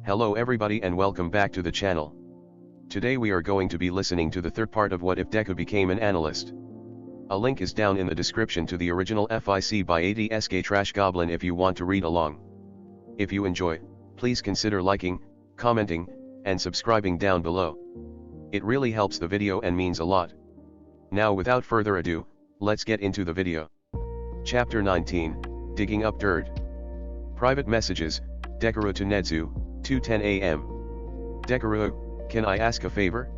Hello everybody and welcome back to the channel. Today we are going to be listening to the third part of What If Deku Became an Analyst. A link is down in the description to the original FIC by 80sGayTrashGoblin if you want to read along. If you enjoy, please consider liking, commenting, and subscribing down below. It really helps the video and means a lot. Now without further ado, let's get into the video. Chapter 19, Digging Up Dirt. Private messages, Deku to Nezu, 2:10 AM. Deku, can I ask a favor?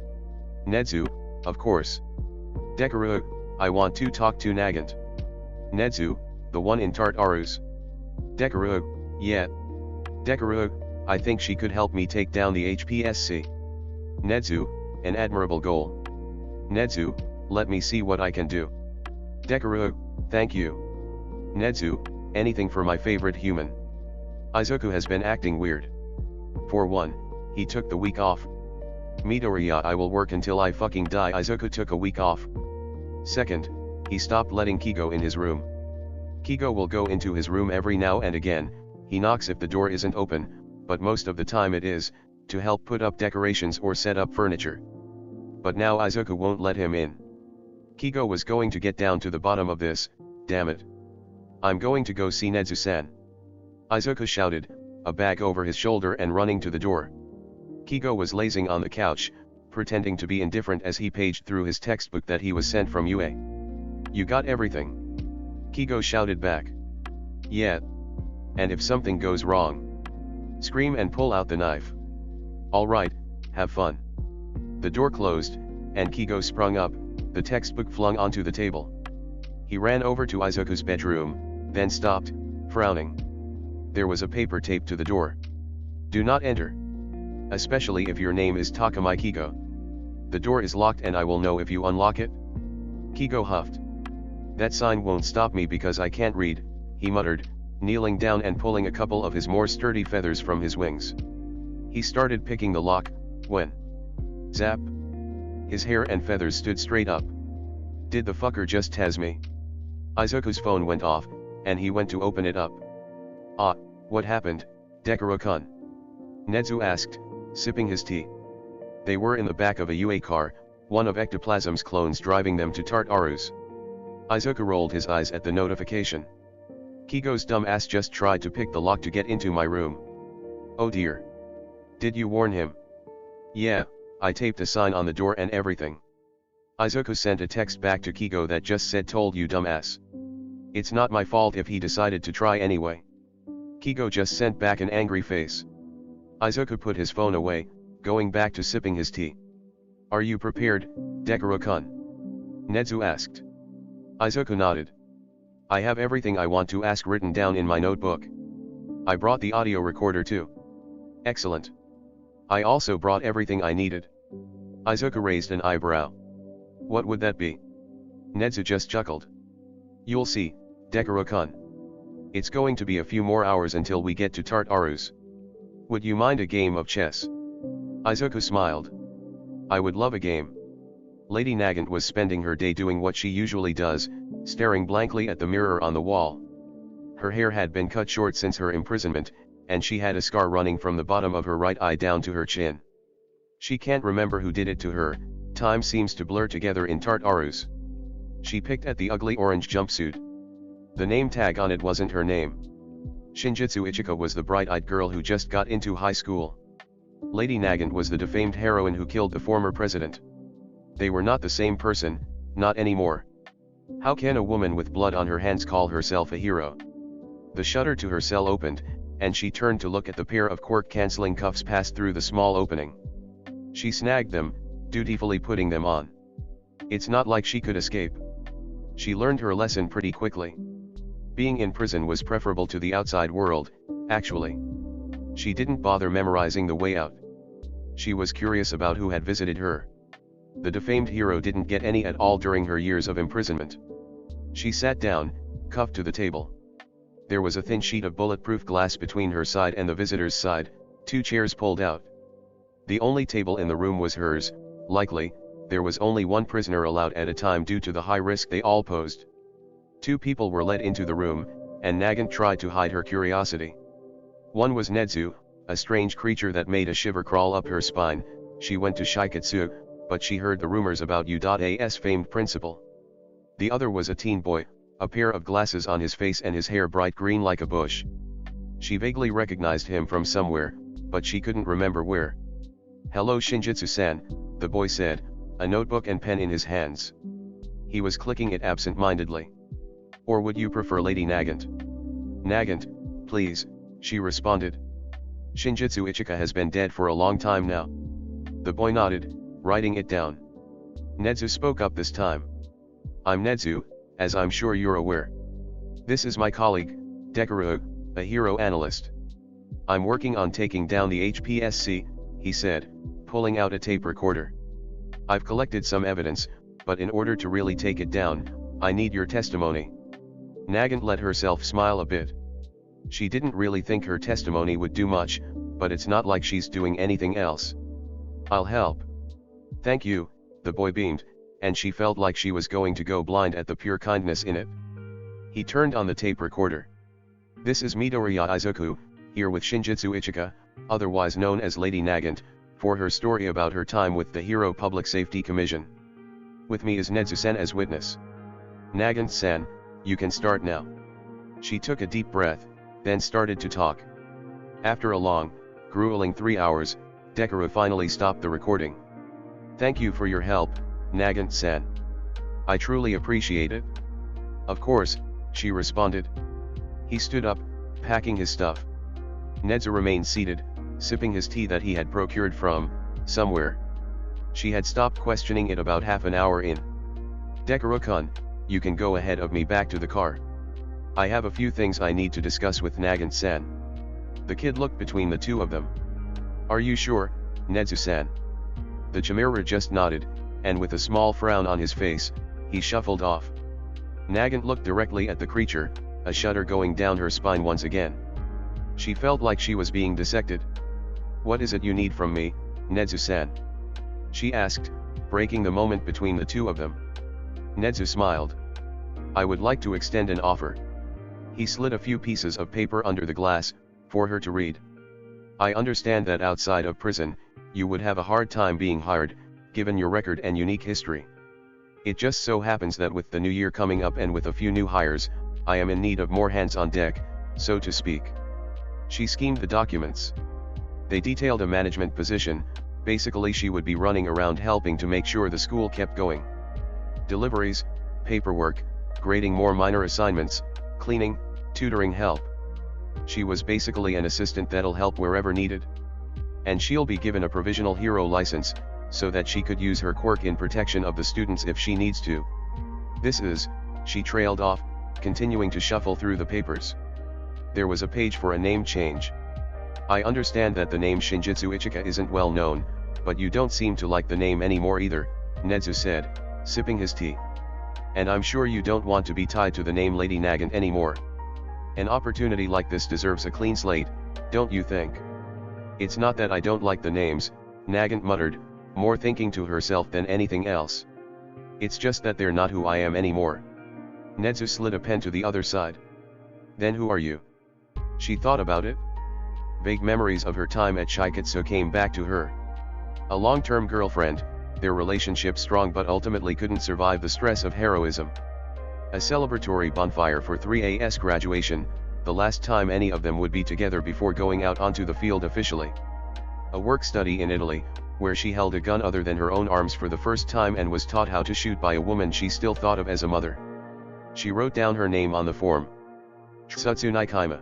Nezu, of course. Deku, I want to talk to Nagant. Nezu, the one in Tartarus. Deku, yeah. Deku, I think she could help me take down the HPSC. Nezu, an admirable goal. Nezu, let me see what I can do. Deku, thank you. Nezu, anything for my favorite human. Izuku has been acting weird. For one, he took the week off. Midoriya, I will work until I fucking die. Izuku took a week off. Second, he stopped letting Kigo in his room. Kigo will go into his room every now and again, he knocks if the door isn't open, but most of the time it is, to help put up decorations or set up furniture. But now Izuku won't let him in. Kigo was going to get down to the bottom of this, damn it. I'm going to go see Nezu-san. Izuku shouted, a bag over his shoulder and running to the door. Kigo was lazing on the couch, pretending to be indifferent as he paged through his textbook that he was sent from UA. You got everything? Kigo shouted back. Yeah. And if something goes wrong? Scream and pull out the knife. Alright, have fun. The door closed, and Kigo sprung up, the textbook flung onto the table. He ran over to Izuku's bedroom, then stopped, frowning. There was a paper taped to the door. Do not enter. Especially if your name is Takamai Kigo. The door is locked and I will know if you unlock it. Kigo huffed. That sign won't stop me because I can't read, he muttered, kneeling down and pulling a couple of his more sturdy feathers from his wings. He started picking the lock, when... Zap! His hair and feathers stood straight up. Did the fucker just taz me? Izuku's phone went off, and he went to open it up. Ah, what happened, Deku-kun? Nezu asked, sipping his tea. They were in the back of a UA car, one of Ectoplasm's clones driving them to Tartarus. Izuku rolled his eyes at the notification. Kigo's dumb ass just tried to pick the lock to get into my room. Oh dear. Did you warn him? Yeah, I taped a sign on the door and everything. Izuku sent a text back to Kigo that just said told you dumbass. It's not my fault if he decided to try anyway. Kigo just sent back an angry face. Izuku put his phone away, going back to sipping his tea. Are you prepared, Deku-kun? Nezu asked. Izuku nodded. I have everything I want to ask written down in my notebook. I brought the audio recorder too. Excellent. I also brought everything I needed. Izuku raised an eyebrow. What would that be? Nezu just chuckled. You'll see, Deku-kun. It's going to be a few more hours until we get to Tartarus. Would you mind a game of chess? Izuku smiled. I would love a game. Lady Nagant was spending her day doing what she usually does, staring blankly at the mirror on the wall. Her hair had been cut short since her imprisonment, and she had a scar running from the bottom of her right eye down to her chin. She can't remember who did it to her, time seems to blur together in Tartarus. She picked at the ugly orange jumpsuit. The name tag on it wasn't her name. Shinjitsu Ichika was the bright-eyed girl who just got into high school. Lady Nagant was the defamed heroine who killed the former president. They were not the same person, not anymore. How can a woman with blood on her hands call herself a hero? The shutter to her cell opened, and she turned to look at the pair of cork-canceling cuffs passed through the small opening. She snagged them, dutifully putting them on. It's not like she could escape. She learned her lesson pretty quickly. Being in prison was preferable to the outside world, actually. She didn't bother memorizing the way out. She was curious about who had visited her. The defamed hero didn't get any at all during her years of imprisonment. She sat down, cuffed to the table. There was a thin sheet of bulletproof glass between her side and the visitor's side, 2 chairs pulled out. The only table in the room was hers, likely, there was only one prisoner allowed at a time due to the high risk they all posed. 2 people were led into the room, and Nagant tried to hide her curiosity. One was Nezu, a strange creature that made a shiver crawl up her spine. She went to Shiketsu, but she heard the rumors about U.A.'s famed principal. The other was a teen boy, a pair of glasses on his face and his hair bright green like a bush. She vaguely recognized him from somewhere, but she couldn't remember where. "Hello Shinjitsu-san," the boy said, a notebook and pen in his hands. He was clicking it absent-mindedly. "Or would you prefer Lady Nagant?" "Nagant, please," she responded. "Shinjitsu Ichika has been dead for a long time now." The boy nodded, writing it down. Nedzu spoke up this time. "I'm Nedzu, as I'm sure you're aware. This is my colleague, Deku, a hero analyst. I'm working on taking down the HPSC," he said, pulling out a tape recorder. "I've collected some evidence, but in order to really take it down, I need your testimony." Nagant let herself smile a bit. She didn't really think her testimony would do much, but it's not like she's doing anything else. "I'll help." "Thank you," the boy beamed, and she felt like she was going to go blind at the pure kindness in it. He turned on the tape recorder. "This is Midoriya Izuku, here with Shinjitsu Ichika, otherwise known as Lady Nagant, for her story about her time with the Hero Public Safety Commission. With me is Nedzu-san as witness. Nagant-san, you can start now." She took a deep breath, then started to talk. After a long, grueling 3 hours, Deku finally stopped the recording. "Thank you for your help, Nagant-san. I truly appreciate it." "Of course," she responded. He stood up, packing his stuff. Nedzu remained seated, sipping his tea that he had procured from somewhere. She had stopped questioning it about half an hour in. "Deku-kun, you can go ahead of me back to the car. I have a few things I need to discuss with Nagant-san." The kid looked between the two of them. "Are you sure, Nedzu-san?" The Chimera just nodded, and with a small frown on his face, he shuffled off. Nagant looked directly at the creature, a shudder going down her spine once again. She felt like she was being dissected. "What is it you need from me, Nedzu-san?" she asked, breaking the moment between the two of them. Nedzu smiled. "I would like to extend an offer." He slid a few pieces of paper under the glass, for her to read. "I understand that outside of prison, you would have a hard time being hired, given your record and unique history. It just so happens that with the new year coming up and with a few new hires, I am in need of more hands on deck, so to speak." She schemed the documents. They detailed a management position. Basically she would be running around helping to make sure the school kept going. Deliveries, paperwork, grading more minor assignments, cleaning, tutoring help. She was basically an assistant that'll help wherever needed. And she'll be given a provisional hero license, so that she could use her quirk in protection of the students if she needs to. "This is," she trailed off, continuing to shuffle through the papers. There was a page for a name change. "I understand that the name Shinjitsu Ichika isn't well known, but you don't seem to like the name anymore either," Nedzu said, sipping his tea. "And I'm sure you don't want to be tied to the name Lady Nagant anymore. An opportunity like this deserves a clean slate, don't you think?" "It's not that I don't like the names," Nagant muttered, more thinking to herself than anything else. "It's just that they're not who I am anymore." Nedzu slid a pen to the other side. "Then who are you?" She thought about it. Vague memories of her time at Shiketsu came back to her. A long-term girlfriend, their relationship strong but ultimately couldn't survive the stress of heroism. A celebratory bonfire for 3A's graduation, the last time any of them would be together before going out onto the field officially. A work-study in Italy, where she held a gun other than her own arms for the first time and was taught how to shoot by a woman she still thought of as a mother. She wrote down her name on the form. Tsutsunai Kaima.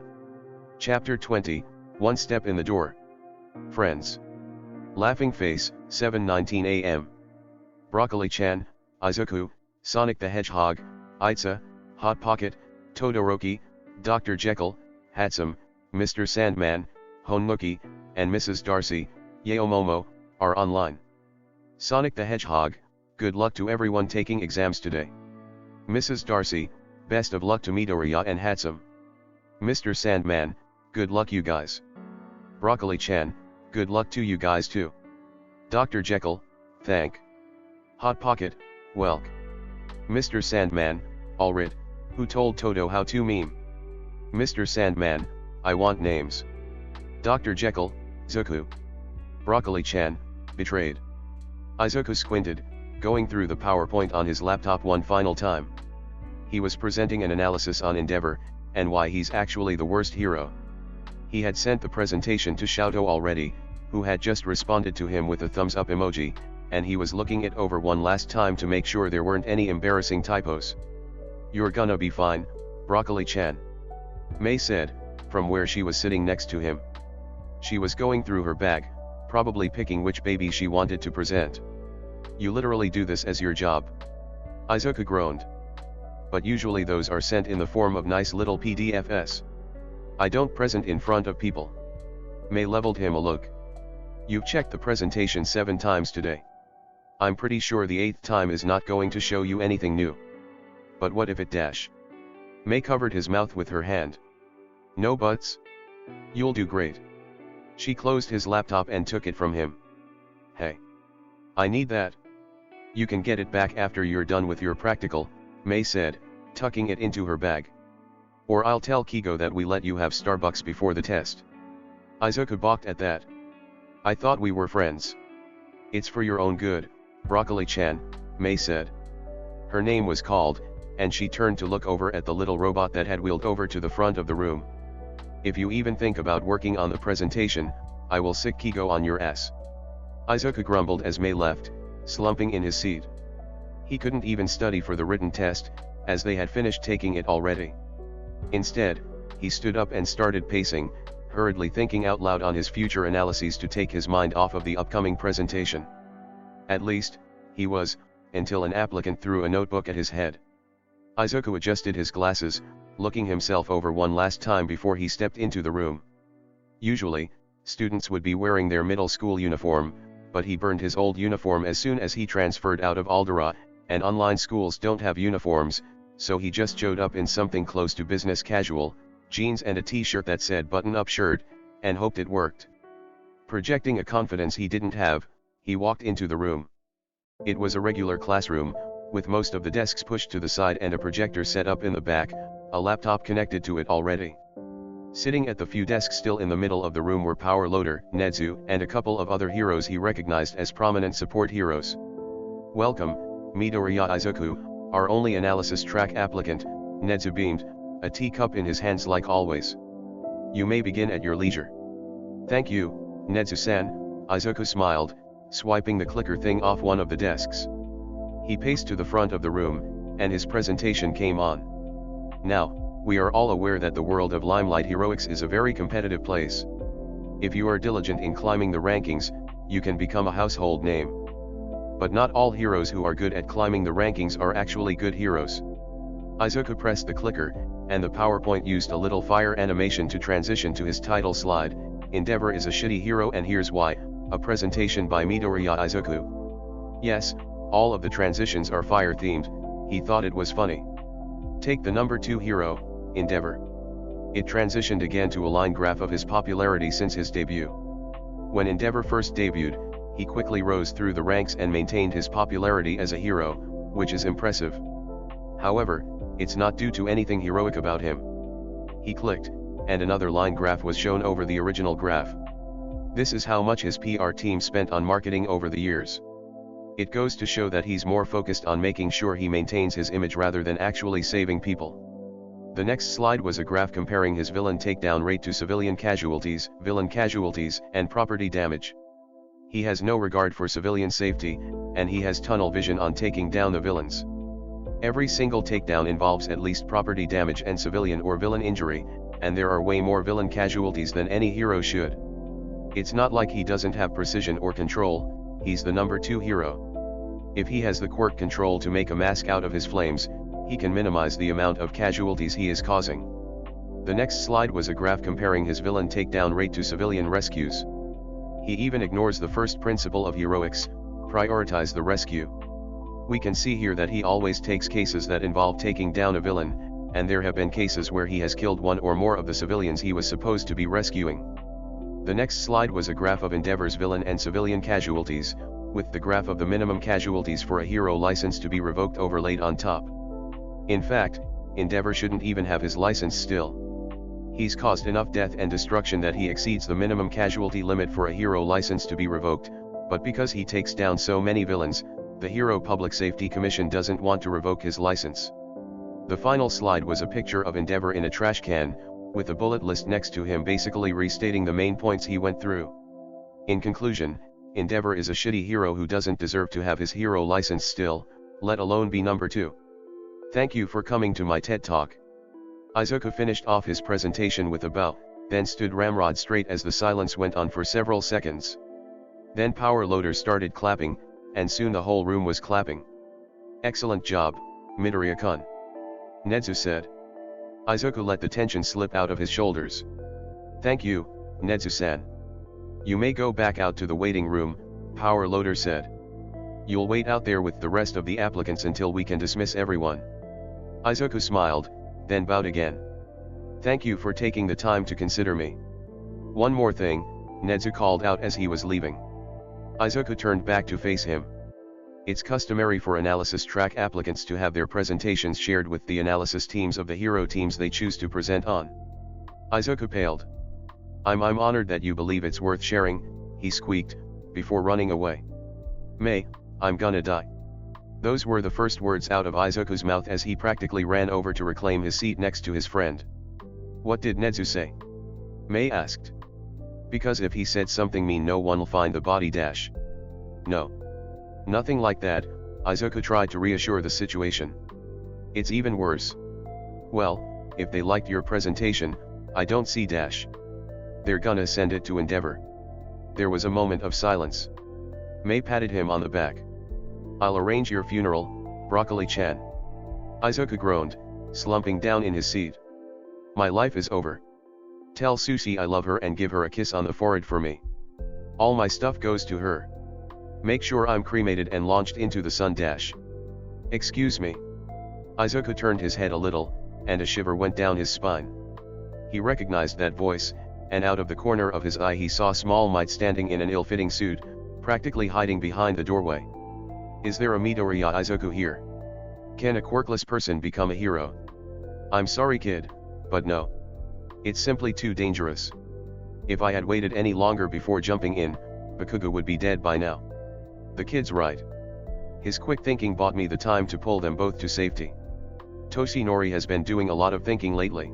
Chapter 20, One Step in the Door. Friends. Laughing Face, 7:19 a.m. Broccoli-chan, Izuku, Sonic the Hedgehog, Itza, Hot Pocket, Todoroki, Dr. Jekyll, Hatsum, Mr. Sandman, Honuki, and Mrs. Darcy, Yaomomo, are online. Sonic the Hedgehog, good luck to everyone taking exams today. Mrs. Darcy, best of luck to Midoriya and Hatsum. Mr. Sandman, good luck you guys. Broccoli-chan, good luck to you guys too. Dr. Jekyll, thank. Hot Pocket, welk. Mr. Sandman, alright, who told Toto how to meme? Mr. Sandman, I want names. Dr. Jekyll, Zuko. Broccoli-chan, betrayed. Izuku squinted, going through the PowerPoint on his laptop one final time. He was presenting an analysis on Endeavor, and why he's actually the worst hero. He had sent the presentation to Shouto already, who had just responded to him with a thumbs up emoji, and he was looking it over one last time to make sure there weren't any embarrassing typos. "You're gonna be fine, Broccoli-chan," Mei said, from where she was sitting next to him. She was going through her bag, probably picking which baby she wanted to present. "You literally do this as your job?" Izuku groaned. "But usually those are sent in the form of nice little PDFs. I don't present in front of people." Mei leveled him a look. "You've checked the presentation 7 times today. I'm pretty sure the 8th time is not going to show you anything new. But what if it dash?" Mei covered his mouth with her hand. "No buts. You'll do great." She closed his laptop and took it from him. "Hey. I need that." "You can get it back after you're done with your practical," Mei said, tucking it into her bag. "Or I'll tell Kigo that we let you have Starbucks before the test." Izuku balked at that. "I thought we were friends." "It's for your own good, Broccoli-chan," Mei said. Her name was called, and she turned to look over at the little robot that had wheeled over to the front of the room. "If you even think about working on the presentation, I will sick Kigo on your ass." Izuku grumbled as Mei left, slumping in his seat. He couldn't even study for the written test, as they had finished taking it already. Instead, he stood up and started pacing, hurriedly thinking out loud on his future analyses to take his mind off of the upcoming presentation. At least, he was, until an applicant threw a notebook at his head. Izuku adjusted his glasses, looking himself over one last time before he stepped into the room. Usually, students would be wearing their middle school uniform, but he burned his old uniform as soon as he transferred out of Aldera, and online schools don't have uniforms, so he just showed up in something close to business casual, jeans and a t-shirt that said button-up shirt, and hoped it worked. Projecting a confidence he didn't have, he walked into the room. It was a regular classroom, with most of the desks pushed to the side and a projector set up in the back, a laptop connected to it already. Sitting at the few desks still in the middle of the room were Power Loader, Nezu, and a couple of other heroes he recognized as prominent support heroes. "Welcome, Midoriya Izuku, our only analysis track applicant," Nezu beamed, a teacup in his hands like always. "You may begin at your leisure." "Thank you, Nezu-san," Izuku smiled, swiping the clicker thing off one of the desks. He paced to the front of the room, and his presentation came on. "Now, we are all aware that the world of Limelight Heroics is a very competitive place. If you are diligent in climbing the rankings, you can become a household name. But not all heroes who are good at climbing the rankings are actually good heroes." Izuku pressed the clicker, and the PowerPoint used a little fire animation to transition to his title slide, "Endeavor is a shitty hero and here's why," a presentation by Midoriya Izuku. Yes, all of the transitions are fire-themed, he thought it was funny. "Take the number 2 hero, Endeavor." It transitioned again to a line graph of his popularity since his debut. When Endeavor first debuted, he quickly rose through the ranks and maintained his popularity as a hero, which is impressive. However, it's not due to anything heroic about him. He clicked, and another line graph was shown over the original graph. This is how much his PR team spent on marketing over the years. It goes to show that he's more focused on making sure he maintains his image rather than actually saving people. The next slide was a graph comparing his villain takedown rate to civilian casualties, and property damage. He has no regard for civilian safety, and he has tunnel vision on taking down the villains. Every single takedown involves at least property damage and civilian or villain injury, and there are way more villain casualties than any hero should. It's not like he doesn't have precision or control, he's the number 2 hero. If he has the quirk control to make a mask out of his flames, he can minimize the amount of casualties he is causing. The next slide was a graph comparing his villain takedown rate to civilian rescues. He even ignores the first principle of heroics, prioritize the rescue. We can see here that he always takes cases that involve taking down a villain, and there have been cases where he has killed one or more of the civilians he was supposed to be rescuing. The next slide was a graph of Endeavor's villain and civilian casualties, with the graph of the minimum casualties for a hero license to be revoked overlaid on top. In fact, Endeavor shouldn't even have his license still. He's caused enough death and destruction that he exceeds the minimum casualty limit for a hero license to be revoked, but because he takes down so many villains, the Hero Public Safety Commission doesn't want to revoke his license. The final slide was a picture of Endeavor in a trash can, with a bullet list next to him basically restating the main points he went through. In conclusion, Endeavor is a shitty hero who doesn't deserve to have his hero license still, let alone be number 2. Thank you for coming to my TED Talk. Izuku finished off his presentation with a bow, then stood ramrod straight as the silence went on for several seconds. Then power loaders started clapping, and soon the whole room was clapping. Excellent job, Midoriya-kun. Nezu said. Izuku let the tension slip out of his shoulders. Thank you, Nezu-san. You may go back out to the waiting room, power loader said. You'll wait out there with the rest of the applicants until we can dismiss everyone. Izuku smiled, then bowed again. Thank you for taking the time to consider me. One more thing, Nezu called out as he was leaving. Izuku turned back to face him. It's customary for analysis track applicants to have their presentations shared with the analysis teams of the hero teams they choose to present on. Izuku paled. I'm honored that you believe it's worth sharing, he squeaked, before running away. May, I'm gonna die. Those were the first words out of Izuku's mouth as he practically ran over to reclaim his seat next to his friend. What did Nezu say? May asked. Because if he said something mean no one'll find the body dash. No. Nothing like that, Izuku tried to reassure the situation. It's even worse. Well, if they liked your presentation, I don't see dash. They're gonna send it to Endeavor. There was a moment of silence. May patted him on the back. I'll arrange your funeral, Broccoli-chan. Izuku groaned, slumping down in his seat. My life is over. Tell Sushi I love her and give her a kiss on the forehead for me. All my stuff goes to her. Make sure I'm cremated and launched into the sun dash. Excuse me. Izuku turned his head a little, and a shiver went down his spine. He recognized that voice, and out of the corner of his eye he saw Small Might standing in an ill-fitting suit, practically hiding behind the doorway. Is there a Midoriya Izuku here? Can a quirkless person become a hero? I'm sorry kid, but no. It's simply too dangerous. If I had waited any longer before jumping in, Bakugo would be dead by now. The kid's right. His quick thinking bought me the time to pull them both to safety. Toshinori has been doing a lot of thinking lately.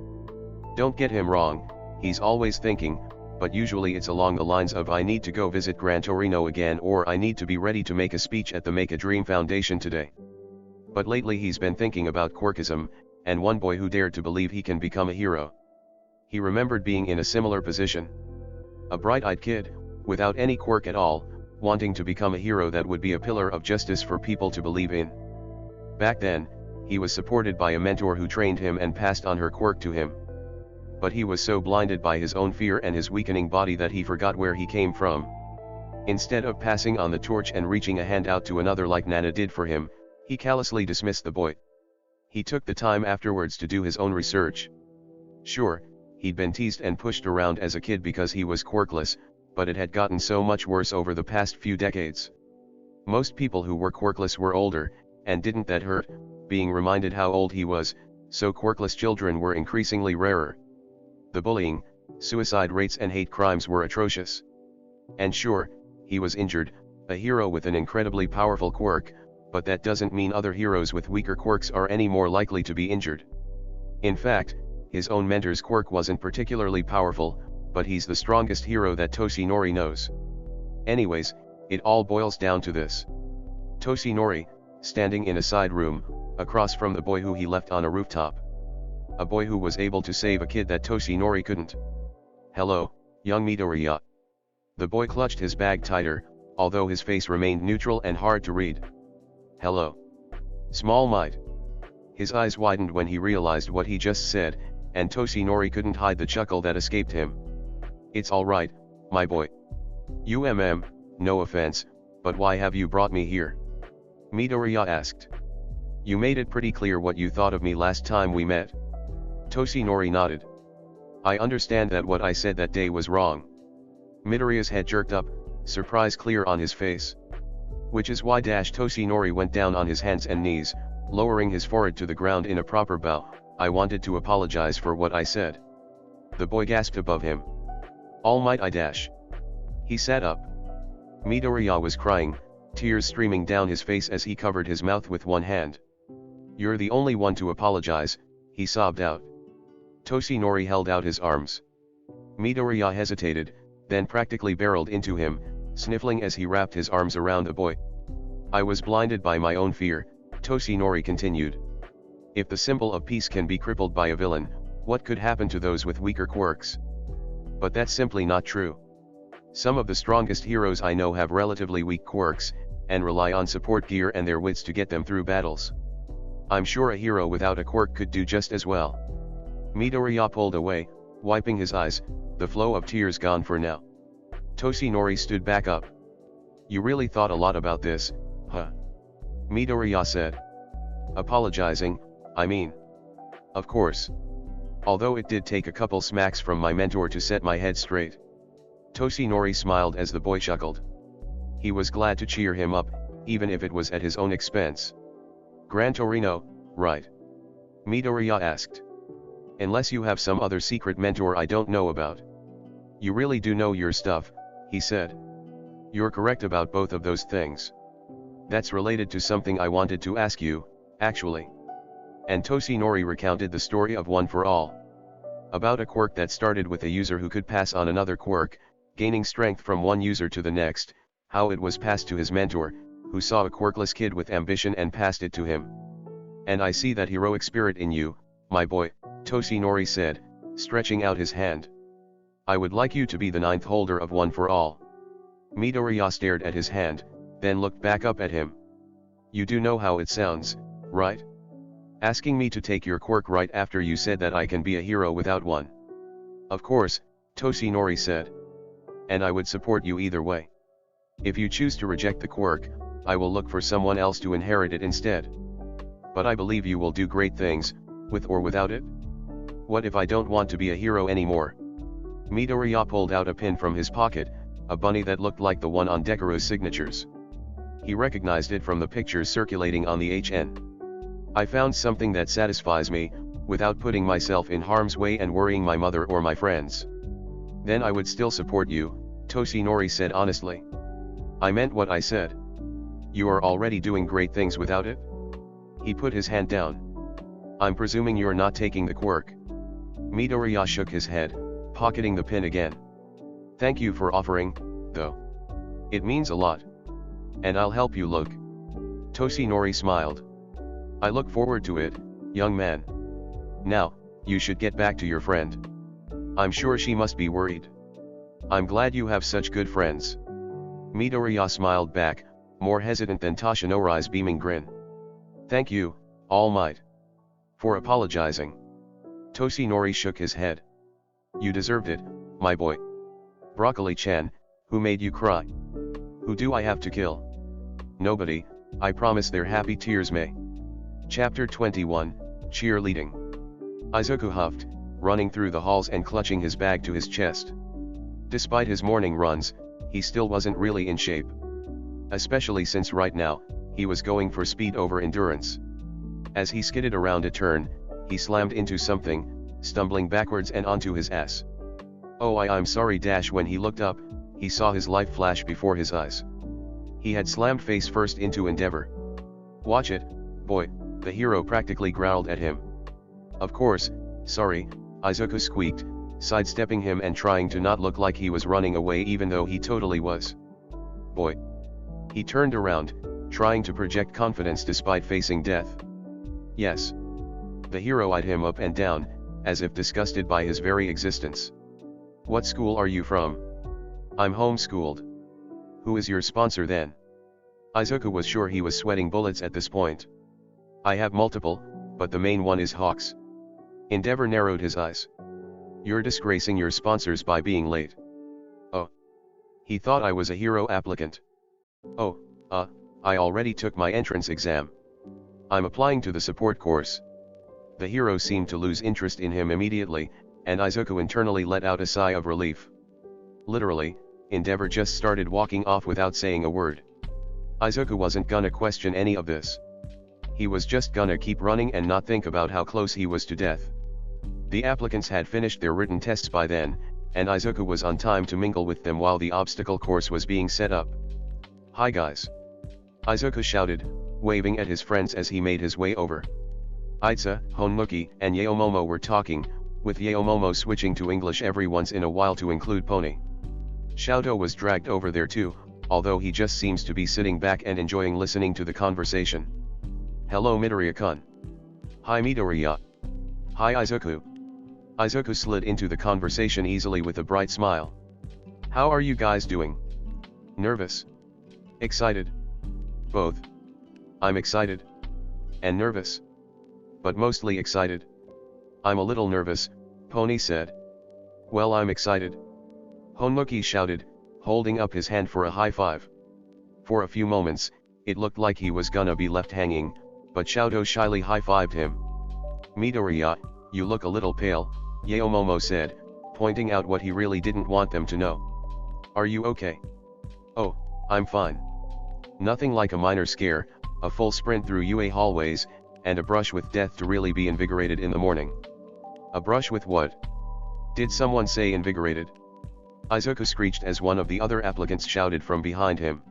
Don't get him wrong, he's always thinking, but usually it's along the lines of I need to go visit Gran Torino again or I need to be ready to make a speech at the Make a Dream Foundation today. But lately he's been thinking about quirkism, and one boy who dared to believe he can become a hero. He remembered being in a similar position. A bright-eyed kid, without any quirk at all, wanting to become a hero that would be a pillar of justice for people to believe in. Back then, he was supported by a mentor who trained him and passed on her quirk to him. But he was so blinded by his own fear and his weakening body that he forgot where he came from. Instead of passing on the torch and reaching a hand out to another like Nana did for him, he callously dismissed the boy. He took the time afterwards to do his own research. Sure, he'd been teased and pushed around as a kid because he was quirkless, but it had gotten so much worse over the past few decades. Most people who were quirkless were older, and didn't that hurt, being reminded how old he was, so quirkless children were increasingly rarer. The bullying, suicide rates and hate crimes were atrocious. And sure, he was injured, a hero with an incredibly powerful quirk, but that doesn't mean other heroes with weaker quirks are any more likely to be injured. In fact, his own mentor's quirk wasn't particularly powerful, but he's the strongest hero that Toshinori knows. Anyways, it all boils down to this. Toshinori, standing in a side room, across from the boy who he left on a rooftop. A boy who was able to save a kid that Toshinori couldn't. Hello, young Midoriya. The boy clutched his bag tighter, although his face remained neutral and hard to read. Hello. Small Might. His eyes widened when he realized what he just said, and Toshinori couldn't hide the chuckle that escaped him. It's alright, my boy. No offense, but why have you brought me here? Midoriya asked. You made it pretty clear what you thought of me last time we met. Toshinori nodded. I understand that what I said that day was wrong. Midoriya's head jerked up, surprise clear on his face. Which is why Toshinori went down on his hands and knees, lowering his forehead to the ground in a proper bow. I wanted to apologize for what I said. The boy gasped above him. All Might I dash. He sat up. Midoriya was crying, tears streaming down his face as he covered his mouth with one hand. You're the only one to apologize, he sobbed out. Toshinori held out his arms. Midoriya hesitated, then practically barreled into him, sniffling as he wrapped his arms around the boy. I was blinded by my own fear, Toshinori continued. If the symbol of peace can be crippled by a villain, what could happen to those with weaker quirks? But that's simply not true. Some of the strongest heroes I know have relatively weak quirks, and rely on support gear and their wits to get them through battles. I'm sure a hero without a quirk could do just as well. Midoriya pulled away, wiping his eyes, the flow of tears gone for now. Toshinori stood back up. You really thought a lot about this, huh? Midoriya said. Apologizing, I mean. Of course. Although it did take a couple smacks from my mentor to set my head straight. Toshinori smiled as the boy chuckled. He was glad to cheer him up, even if it was at his own expense. Gran Torino, right? Midoriya asked. Unless you have some other secret mentor I don't know about. You really do know your stuff, he said. You're correct about both of those things. That's related to something I wanted to ask you, actually. And Toshinori recounted the story of One for All. About a quirk that started with a user who could pass on another quirk, gaining strength from one user to the next, how it was passed to his mentor, who saw a quirkless kid with ambition and passed it to him. And I see that heroic spirit in you, my boy, Toshinori said, stretching out his hand. I would like you to be the 9th holder of One for All. Midoriya stared at his hand, then looked back up at him. You do know how it sounds, right? Asking me to take your quirk right after you said that I can be a hero without one. Of course, Toshinori said. And I would support you either way. If you choose to reject the quirk, I will look for someone else to inherit it instead. But I believe you will do great things, with or without it. What if I don't want to be a hero anymore? Midoriya pulled out a pin from his pocket, a bunny that looked like the one on Deku's signatures. He recognized it from the pictures circulating on the HN. I found something that satisfies me, without putting myself in harm's way and worrying my mother or my friends. Then I would still support you, Toshinori said honestly. I meant what I said. You are already doing great things without it? He put his hand down. I'm presuming you're not taking the quirk. Midoriya shook his head, pocketing the pin again. Thank you for offering, though. It means a lot. And I'll help you look. Toshinori smiled. I look forward to it, young man. Now, you should get back to your friend. I'm sure she must be worried. I'm glad you have such good friends. Midoriya smiled back, more hesitant than Toshinori's beaming grin. Thank you, All Might. For apologizing. Toshinori shook his head. You deserved it, my boy. Broccoli-chan, who made you cry? Who do I have to kill? Nobody, I promise their happy tears may. Chapter 21, Cheerleading. Izuku huffed, running through the halls and clutching his bag to his chest. Despite his morning runs, he still wasn't really in shape. Especially since right now, he was going for speed over endurance. As he skidded around a turn, he slammed into something, stumbling backwards and onto his ass. Oh I'm sorry when he looked up, he saw his life flash before his eyes. He had slammed face first into Endeavor. Watch it, boy, the hero practically growled at him. Of course, sorry, Izuku squeaked, sidestepping him and trying to not look like he was running away even though he totally was. Boy. He turned around, trying to project confidence despite facing death. Yes. The hero eyed him up and down, as if disgusted by his very existence. What school are you from? I'm homeschooled. Who is your sponsor then? Izuku was sure he was sweating bullets at this point. I have multiple, but the main one is Hawks. Endeavor narrowed his eyes. You're disgracing your sponsors by being late. Oh. He thought I was a hero applicant. Oh, I already took my entrance exam. I'm applying to the support course. The hero seemed to lose interest in him immediately, and Izuku internally let out a sigh of relief. Literally, Endeavor just started walking off without saying a word. Izuku wasn't gonna question any of this. He was just gonna keep running and not think about how close he was to death. The applicants had finished their written tests by then, and Izuku was on time to mingle with them while the obstacle course was being set up. "Hi guys," Izuku shouted, waving at his friends as he made his way over. Aitsa, Honmuki, and Yaomomo were talking, with Yaomomo switching to English every once in a while to include Pony. Shouto was dragged over there too, although he just seems to be sitting back and enjoying listening to the conversation. "Hello Midoriya-kun." "Hi Midoriya." "Hi Izuku." Izuku slid into the conversation easily with a bright smile. "How are you guys doing? Nervous? Excited? Both. I'm excited. And nervous. But mostly excited." "I'm a little nervous," Pony said. "Well, I'm excited," Honmuki shouted, holding up his hand for a high five. For a few moments, it looked like he was gonna be left hanging, but Shouto shyly high-fived him. "Midoriya, you look a little pale," Yaomomo said, pointing out what he really didn't want them to know. "Are you okay?" "Oh, I'm fine. Nothing like a minor scare, a full sprint through UA hallways, and a brush with death to really be invigorated in the morning." "A brush with what? Did someone say invigorated?" Izuku screeched as one of the other applicants shouted from behind him.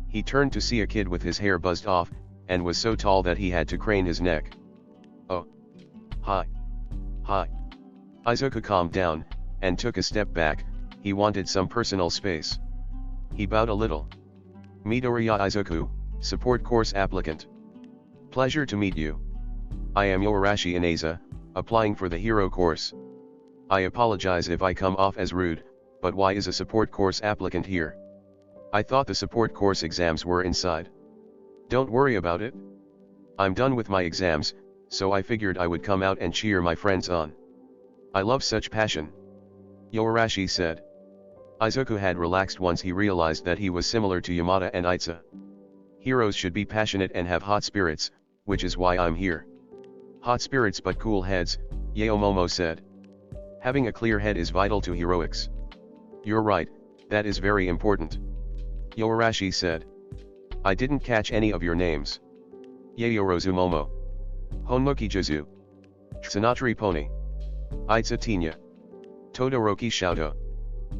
He turned to see a kid with his hair buzzed off, and was so tall that he had to crane his neck. "Oh. Hi. Hi." Izuku calmed down, and took a step back. He wanted some personal space. He bowed a little. "Midoriya Izuku, support course applicant. Pleasure to meet you. I am Yoarashi Ineza, applying for the hero course. I apologize if I come off as rude, but why is a support course applicant here? I thought the support course exams were inside." "Don't worry about it. I'm done with my exams, so I figured I would come out and cheer my friends on. I love such passion," Yoarashi said. Izuku had relaxed once he realized that he was similar to Yamada and Aitsa. "Heroes should be passionate and have hot spirits, which is why I'm here." "Hot spirits but cool heads," Yaomomo said. "Having a clear head is vital to heroics." "You're right, that is very important," Yoarashi said. "I didn't catch any of your names." "Yayorozumomo. Honmuki Jizu. Tsunatri Pony. Aitsa Tinya. Todoroki Shouto."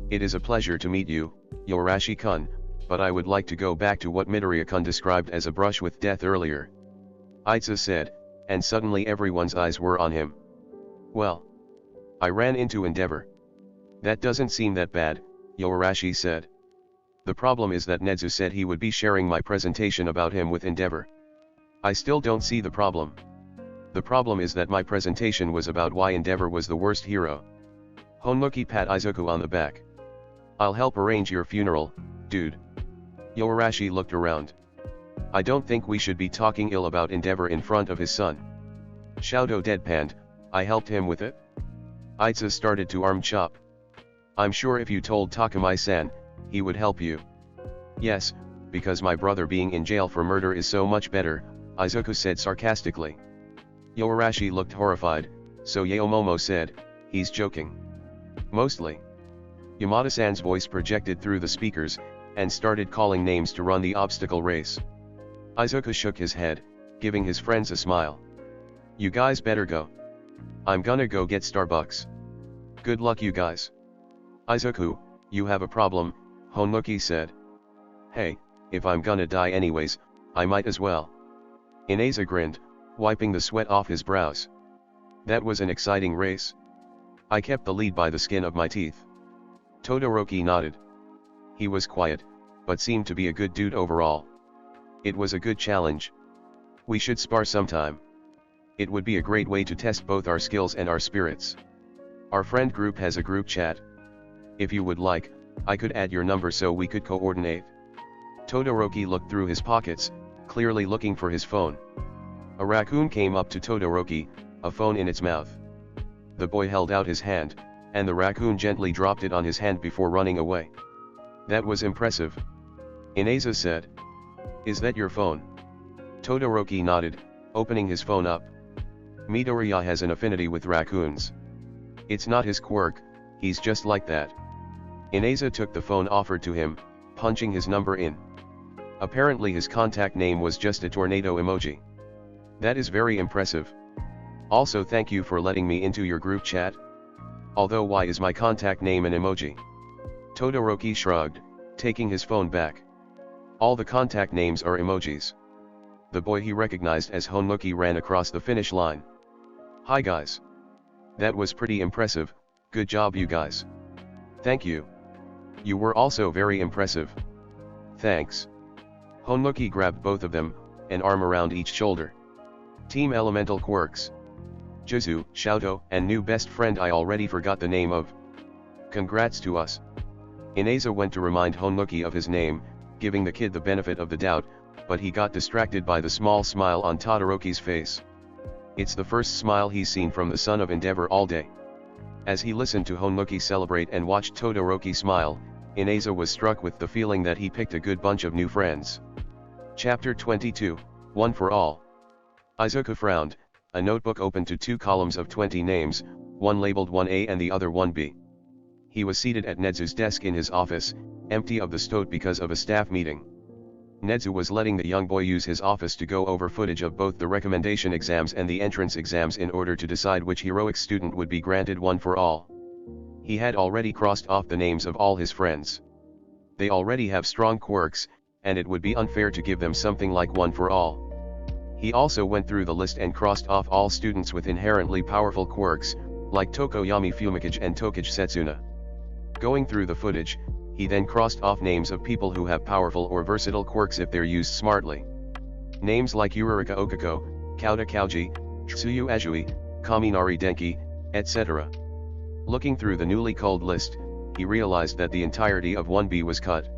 "It is a pleasure to meet you, Yoarashi-kun, but I would like to go back to what Midoriya-kun described as a brush with death earlier," Aitsa said, and suddenly everyone's eyes were on him. "Well, I ran into Endeavor." "That doesn't seem that bad," Yoarashi said. "The problem is that Nezu said he would be sharing my presentation about him with Endeavor." "I still don't see the problem. The problem is that my presentation was about why Endeavor was the worst hero." Honmuki pat Izuku on the back. "I'll help arrange your funeral, dude." Yoarashi looked around. "I don't think we should be talking ill about Endeavor in front of his son." Shouto deadpanned, "I helped him with it." Aitsa started to arm chop. "I'm sure if you told Takamai-san, he would help you." "Yes, because my brother being in jail for murder is so much better," Izuku said sarcastically. Yoarashi looked horrified, so Yaomomo said, "He's joking." "Mostly." Yamada-san's voice projected through the speakers, and started calling names to run the obstacle race. Izuku shook his head, giving his friends a smile. "You guys better go. I'm gonna go get Starbucks. Good luck you guys." "Izuku, you have a problem," Honmuki said. "Hey, if I'm gonna die anyways, I might as well." Ineza grinned, wiping the sweat off his brows. "That was an exciting race. I kept the lead by the skin of my teeth." Todoroki nodded. He was quiet, but seemed to be a good dude overall. "It was a good challenge. We should spar sometime. It would be a great way to test both our skills and our spirits. Our friend group has a group chat. If you would like, I could add your number so we could coordinate." Todoroki looked through his pockets, clearly looking for his phone. A raccoon came up to Todoroki, a phone in its mouth. The boy held out his hand, and the raccoon gently dropped it on his hand before running away. "That was impressive," Ineza said. "Is that your phone?" Todoroki nodded, opening his phone up. "Midoriya has an affinity with raccoons. It's not his quirk, he's just like that." Ineza took the phone offered to him, punching his number in. Apparently his contact name was just a tornado emoji. "That is very impressive. Also thank you for letting me into your group chat. Although why is my contact name an emoji? Todoroki shrugged, taking his phone back. All the contact names are emojis. The boy he recognized as Honmuki ran across the finish line. Hi guys. That was pretty impressive, good job you guys. Thank you. You were also very impressive. Thanks. Honmuki grabbed both of them, an arm around each shoulder. Team Elemental Quirks. Juzu, Shouto, and new best friend I already forgot the name of. Congrats to us. Ineza went to remind Honmuki of his name, giving the kid the benefit of the doubt, but he got distracted by the small smile on Todoroki's face. It's the first smile he's seen from the son of Endeavor all day. As he listened to Honmuki celebrate and watched Todoroki smile, Ineza was struck with the feeling that he picked a good bunch of new friends. Chapter 22, One for All. Izuku frowned, a notebook opened to 2 columns of 20 names, one labeled 1A and the other 1B. He was seated at Nedzu's desk in his office, empty of the stoat because of a staff meeting. Nedzu was letting the young boy use his office to go over footage of both the recommendation exams and the entrance exams in order to decide which heroic student would be granted one for all. He had already crossed off the names of all his friends. They already have strong quirks, and it would be unfair to give them something like one for all. He also went through the list and crossed off all students with inherently powerful quirks, like Tokoyami Fumikage and Tokage Setsuna. Going through the footage, he then crossed off names of people who have powerful or versatile quirks if they're used smartly. Names like Urarika Okako, Kauda Kauji, Tsuyu Ajui, Kaminari Denki, etc. Looking through the newly culled list, he realized that the entirety of 1B was cut.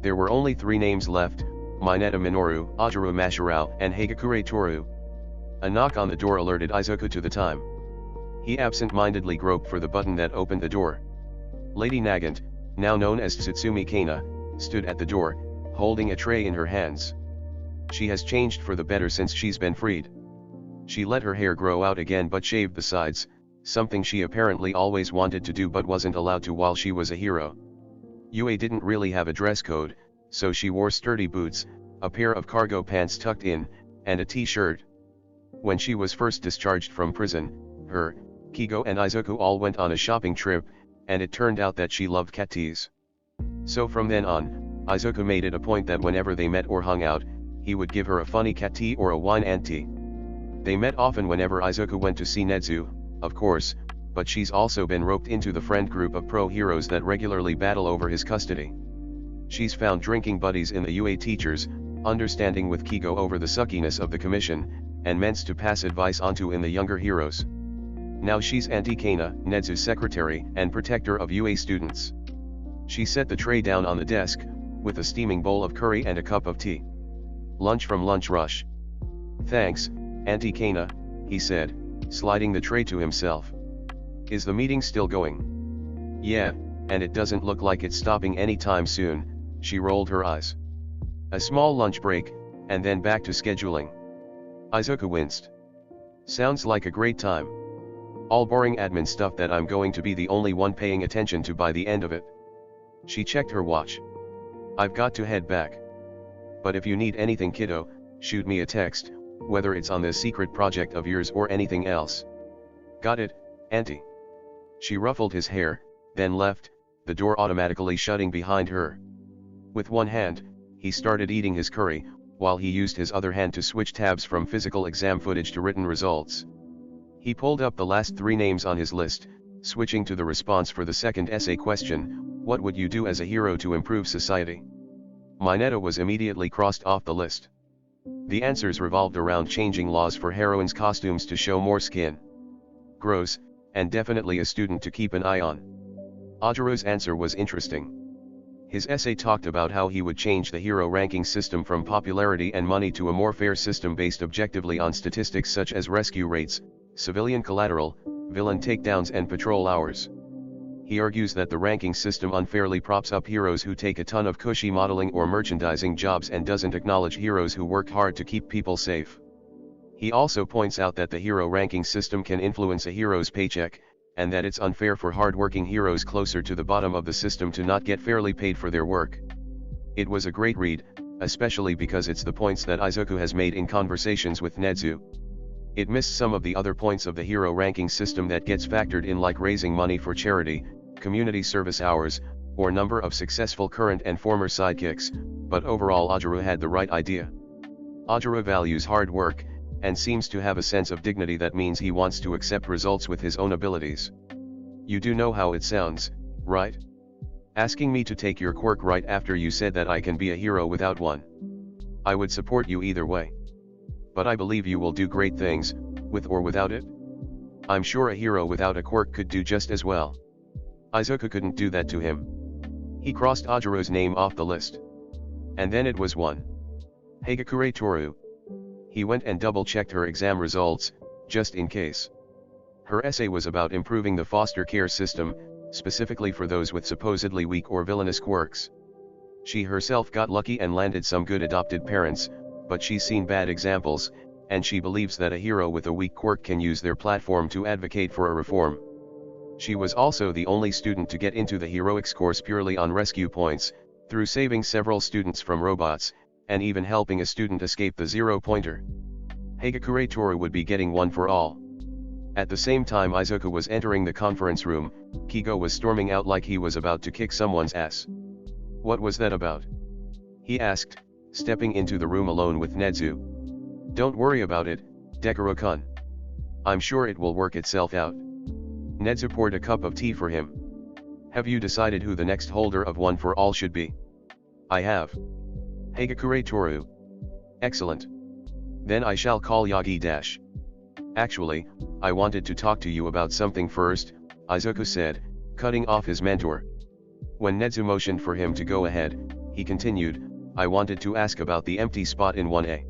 There were only 3 names left, Mineta Minoru, Ajaru Mashirao, and Hagakure Toru. A knock on the door alerted Izuku to the time. He absent-mindedly groped for the button that opened the door. Lady Nagant, now known as Tsutsumi Kana, stood at the door, holding a tray in her hands. She has changed for the better since she's been freed. She let her hair grow out again but shaved the sides, something she apparently always wanted to do but wasn't allowed to while she was a hero. Yue didn't really have a dress code, so she wore sturdy boots, a pair of cargo pants tucked in, and a t-shirt. When she was first discharged from prison, her, Kigo and Izuku all went on a shopping trip, and it turned out that she loved cat teas. So from then on, Izuku made it a point that whenever they met or hung out, he would give her a funny cat tea or a wine and tea. They met often whenever Izuku went to see Nedzu, of course, but she's also been roped into the friend group of pro heroes that regularly battle over his custody. She's found drinking buddies in the UA teachers, understanding with Kigo over the suckiness of the commission, and meant to pass advice onto in the younger heroes. Now she's Auntie Kana, Nedzu's secretary and protector of UA students. She set the tray down on the desk, with a steaming bowl of curry and a cup of tea. Lunch from Lunch Rush. Thanks, Auntie Kana, he said, sliding the tray to himself. Is the meeting still going? Yeah, and it doesn't look like it's stopping anytime soon, she rolled her eyes. A small lunch break, and then back to scheduling. Izuku winced. Sounds like a great time. All boring admin stuff that I'm going to be the only one paying attention to by the end of it. She checked her watch. I've got to head back. But if you need anything kiddo, shoot me a text, whether it's on this secret project of yours or anything else. Got it, Auntie. She ruffled his hair, then left, the door automatically shutting behind her. With one hand, he started eating his curry, while he used his other hand to switch tabs from physical exam footage to written results. He pulled up the last 3 names on his list, switching to the response for the second essay question, what would you do as a hero to improve society? Mineta was immediately crossed off the list. The answers revolved around changing laws for heroines' costumes to show more skin. Gross, and definitely a student to keep an eye on. Ajaru's answer was interesting. His essay talked about how he would change the hero ranking system from popularity and money to a more fair system based objectively on statistics such as rescue rates, civilian collateral, villain takedowns and patrol hours. He argues that the ranking system unfairly props up heroes who take a ton of cushy modeling or merchandising jobs and doesn't acknowledge heroes who work hard to keep people safe. He also points out that the hero ranking system can influence a hero's paycheck, and that it's unfair for hard-working heroes closer to the bottom of the system to not get fairly paid for their work. It was a great read, especially because it's the points that Izuku has made in conversations with Nedzu. It missed some of the other points of the hero ranking system that gets factored in, like raising money for charity, community service hours, or number of successful current and former sidekicks, but overall Ajuru had the right idea. Ajuru values hard work, and seems to have a sense of dignity that means he wants to accept results with his own abilities. You do know how it sounds, right? Asking me to take your quirk right after you said that I can be a hero without one. I would support you either way. But I believe you will do great things, with or without it. I'm sure a hero without a quirk could do just as well. Izuku couldn't do that to him. He crossed Ajuru's name off the list. And then it was one. Hagakure Toru. He went and double-checked her exam results, just in case. Her essay was about improving the foster care system, specifically for those with supposedly weak or villainous quirks. She herself got lucky and landed some good adopted parents, but she's seen bad examples, and she believes that a hero with a weak quirk can use their platform to advocate for a reform. She was also the only student to get into the heroics course purely on rescue points, through saving several students from robots, and even helping a student escape the zero-pointer. Hagakure Toru would be getting one for all. At the same time Izuku was entering the conference room, Kigo was storming out like he was about to kick someone's ass. What was that about? He asked, stepping into the room alone with Nezu. Don't worry about it, Dekuro-kun. I'm sure it will work itself out. Nezu poured a cup of tea for him. Have you decided who the next holder of one for all should be? I have. Hagakure Toru. Excellent. Then I shall call Yagi Dash. Actually, I wanted to talk to you about something first, Izuku said, cutting off his mentor. When Nezu motioned for him to go ahead, he continued, I wanted to ask about the empty spot in 1A.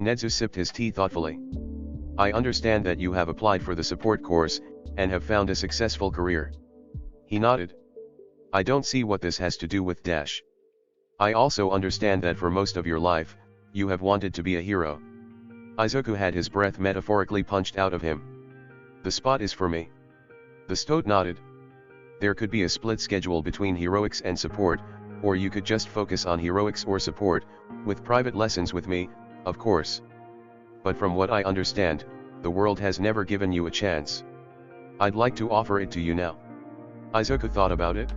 Nezu sipped his tea thoughtfully. I understand that you have applied for the support course, and have found a successful career. He nodded. I don't see what this has to do with Dash. I also understand that for most of your life, you have wanted to be a hero. Izuku had his breath metaphorically punched out of him. The spot is for me. The stoat nodded. There could be a split schedule between heroics and support, or you could just focus on heroics or support, with private lessons with me, of course. But from what I understand, the world has never given you a chance. I'd like to offer it to you now. Izuku thought about it.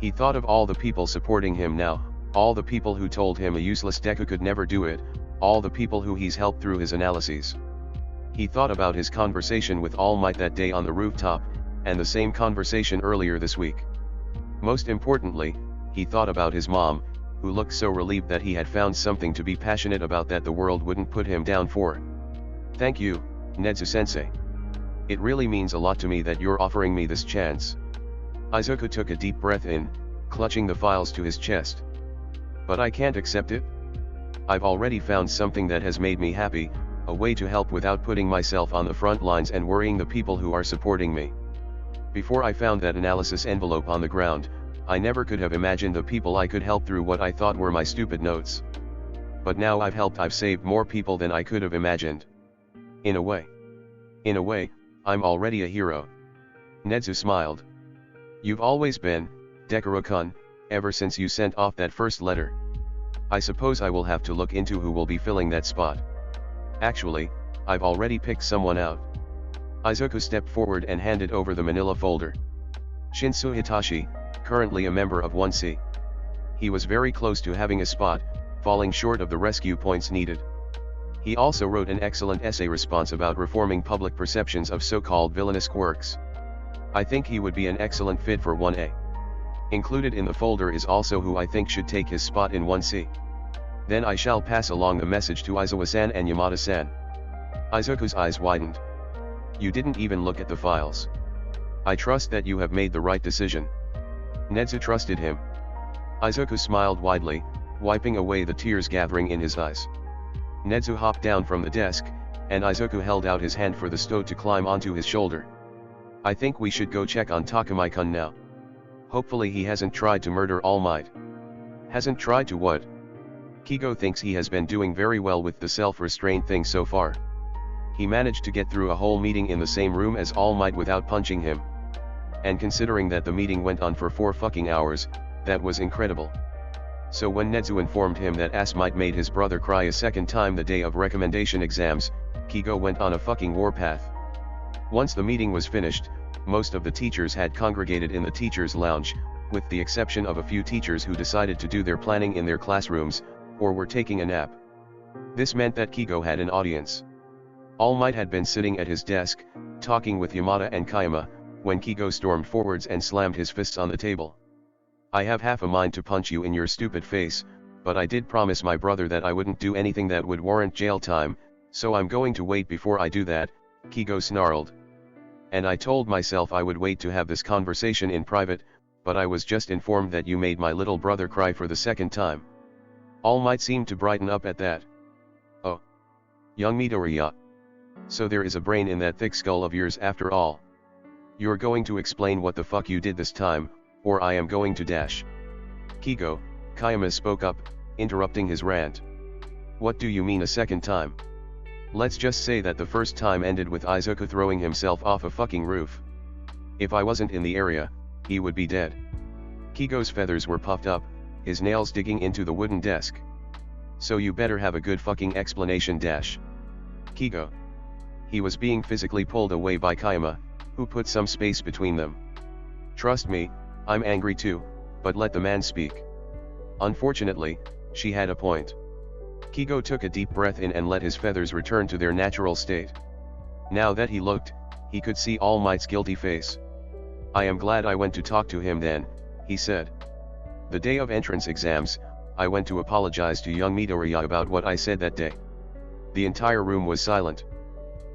He thought of all the people supporting him now, all the people who told him a useless Deku could never do it, all the people who he's helped through his analyses. He thought about his conversation with All Might that day on the rooftop, and the same conversation earlier this week. Most importantly, he thought about his mom, who looked so relieved that he had found something to be passionate about that the world wouldn't put him down for. Thank you, Nezu-sensei. It really means a lot to me that you're offering me this chance. Izuku took a deep breath in, clutching the files to his chest. But I can't accept it. I've already found something that has made me happy, a way to help without putting myself on the front lines and worrying the people who are supporting me. Before I found that analysis envelope on the ground, I never could have imagined the people I could help through what I thought were my stupid notes. But now I've saved more people than I could have imagined. In a way, I'm already a hero. Nezu smiled. You've always been, Dekuro-kun, ever since you sent off that first letter. I suppose I will have to look into who will be filling that spot. Actually, I've already picked someone out. Izuku stepped forward and handed over the manila folder. Shinsu Hitachi, currently a member of 1C. He was very close to having a spot, falling short of the rescue points needed. He also wrote an excellent essay response about reforming public perceptions of so-called villainous quirks. I think he would be an excellent fit for 1A. Included in the folder is also who I think should take his spot in 1C. Then I shall pass along the message to Izawa-san and Yamada-san. Izuku's eyes widened. You didn't even look at the files. I trust that you have made the right decision. Nezu trusted him. Izuku smiled widely, wiping away the tears gathering in his eyes. Nezu hopped down from the desk, and Izuku held out his hand for the stoat to climb onto his shoulder. I think we should go check on Takamai-kun now. Hopefully he hasn't tried to murder All Might. Hasn't tried to what? Kigo thinks he has been doing very well with the self-restraint thing so far. He managed to get through a whole meeting in the same room as All Might without punching him. And considering that the meeting went on for 4 fucking hours, that was incredible. So when Nezu informed him that All Might made his brother cry a second time the day of recommendation exams, Kigo went on a fucking warpath. Once the meeting was finished, most of the teachers had congregated in the teachers' lounge, with the exception of a few teachers who decided to do their planning in their classrooms, or were taking a nap. This meant that Kigo had an audience. All Might had been sitting at his desk, talking with Yamada and Kayama, when Kigo stormed forwards and slammed his fists on the table. I have half a mind to punch you in your stupid face, but I did promise my brother that I wouldn't do anything that would warrant jail time, so I'm going to wait before I do that, Kigo snarled. And I told myself I would wait to have this conversation in private, but I was just informed that you made my little brother cry for the second time. All Might seemed to brighten up at that. Oh. Young Midoriya. So there is a brain in that thick skull of yours after all. You're going to explain what the fuck you did this time, or I am going to dash. Kigo, Kayama spoke up, interrupting his rant. What do you mean a second time? Let's just say that the first time ended with Izuku throwing himself off a fucking roof. If I wasn't in the area, he would be dead. Kigo's feathers were puffed up, his nails digging into the wooden desk. So you better have a good fucking explanation dash. Kigo. He was being physically pulled away by Kayama, who put some space between them. Trust me, I'm angry too, but let the man speak. Unfortunately, she had a point. Kigo took a deep breath in and let his feathers return to their natural state. Now that he looked, he could see All Might's guilty face. I am glad I went to talk to him then, he said. The day of entrance exams, I went to apologize to young Midoriya about what I said that day. The entire room was silent.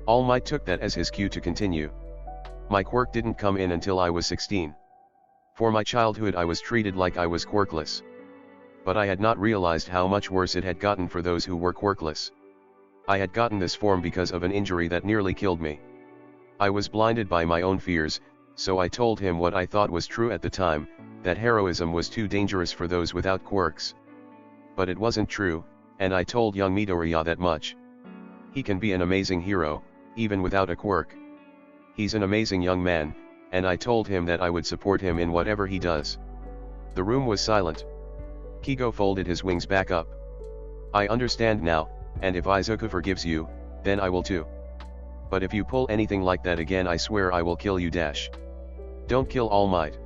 All Might took that as his cue to continue. My quirk didn't come in until I was 16. For my childhood I was treated like I was quirkless. But I had not realized how much worse it had gotten for those who were quirkless. I had gotten this form because of an injury that nearly killed me. I was blinded by my own fears, so I told him what I thought was true at the time, that heroism was too dangerous for those without quirks. But it wasn't true, and I told young Midoriya that much. He can be an amazing hero, even without a quirk. He's an amazing young man, and I told him that I would support him in whatever he does. The room was silent. Kigo folded his wings back up. I understand now, and if Izuku forgives you, then I will too. But if you pull anything like that again I swear I will kill you dash. Don't kill All Might.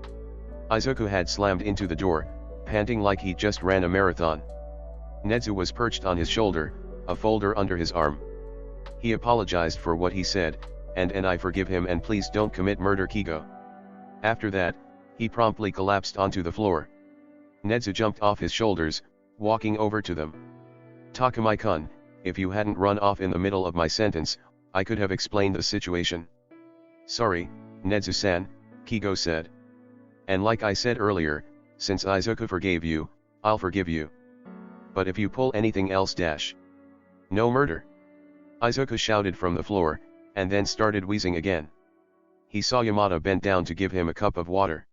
Izuku had slammed into the door, panting like he just ran a marathon. Nezu was perched on his shoulder, a folder under his arm. He apologized for what he said, and I forgive him and please don't commit murder Kigo. After that, he promptly collapsed onto the floor. Nezu jumped off his shoulders, walking over to them. Takamai-kun, if you hadn't run off in the middle of my sentence, I could have explained the situation. Sorry, Nezu-san, Kigo said. And like I said earlier, since Izuku forgave you, I'll forgive you. But if you pull anything else dash. No murder. Izuku shouted from the floor, and then started wheezing again. He saw Yamada bend down to give him a cup of water.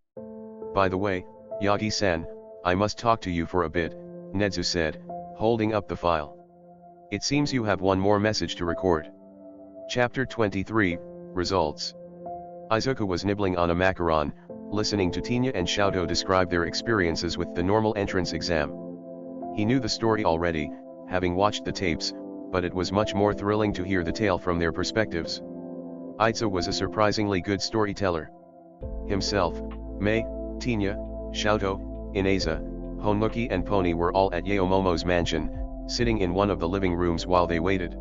By the way, Yagi-san, I must talk to you for a bit, Nezu said, holding up the file. It seems you have one more message to record. Chapter 23, Results. Izuku was nibbling on a macaron, listening to Tinya and Shouto describe their experiences with the normal entrance exam. He knew the story already, having watched the tapes, but it was much more thrilling to hear the tale from their perspectives. Itsu was a surprisingly good storyteller. Himself, Mei, Tinya, Shouto, Ineza, Honuki and Pony were all at Yaomomo's mansion, sitting in one of the living rooms while they waited.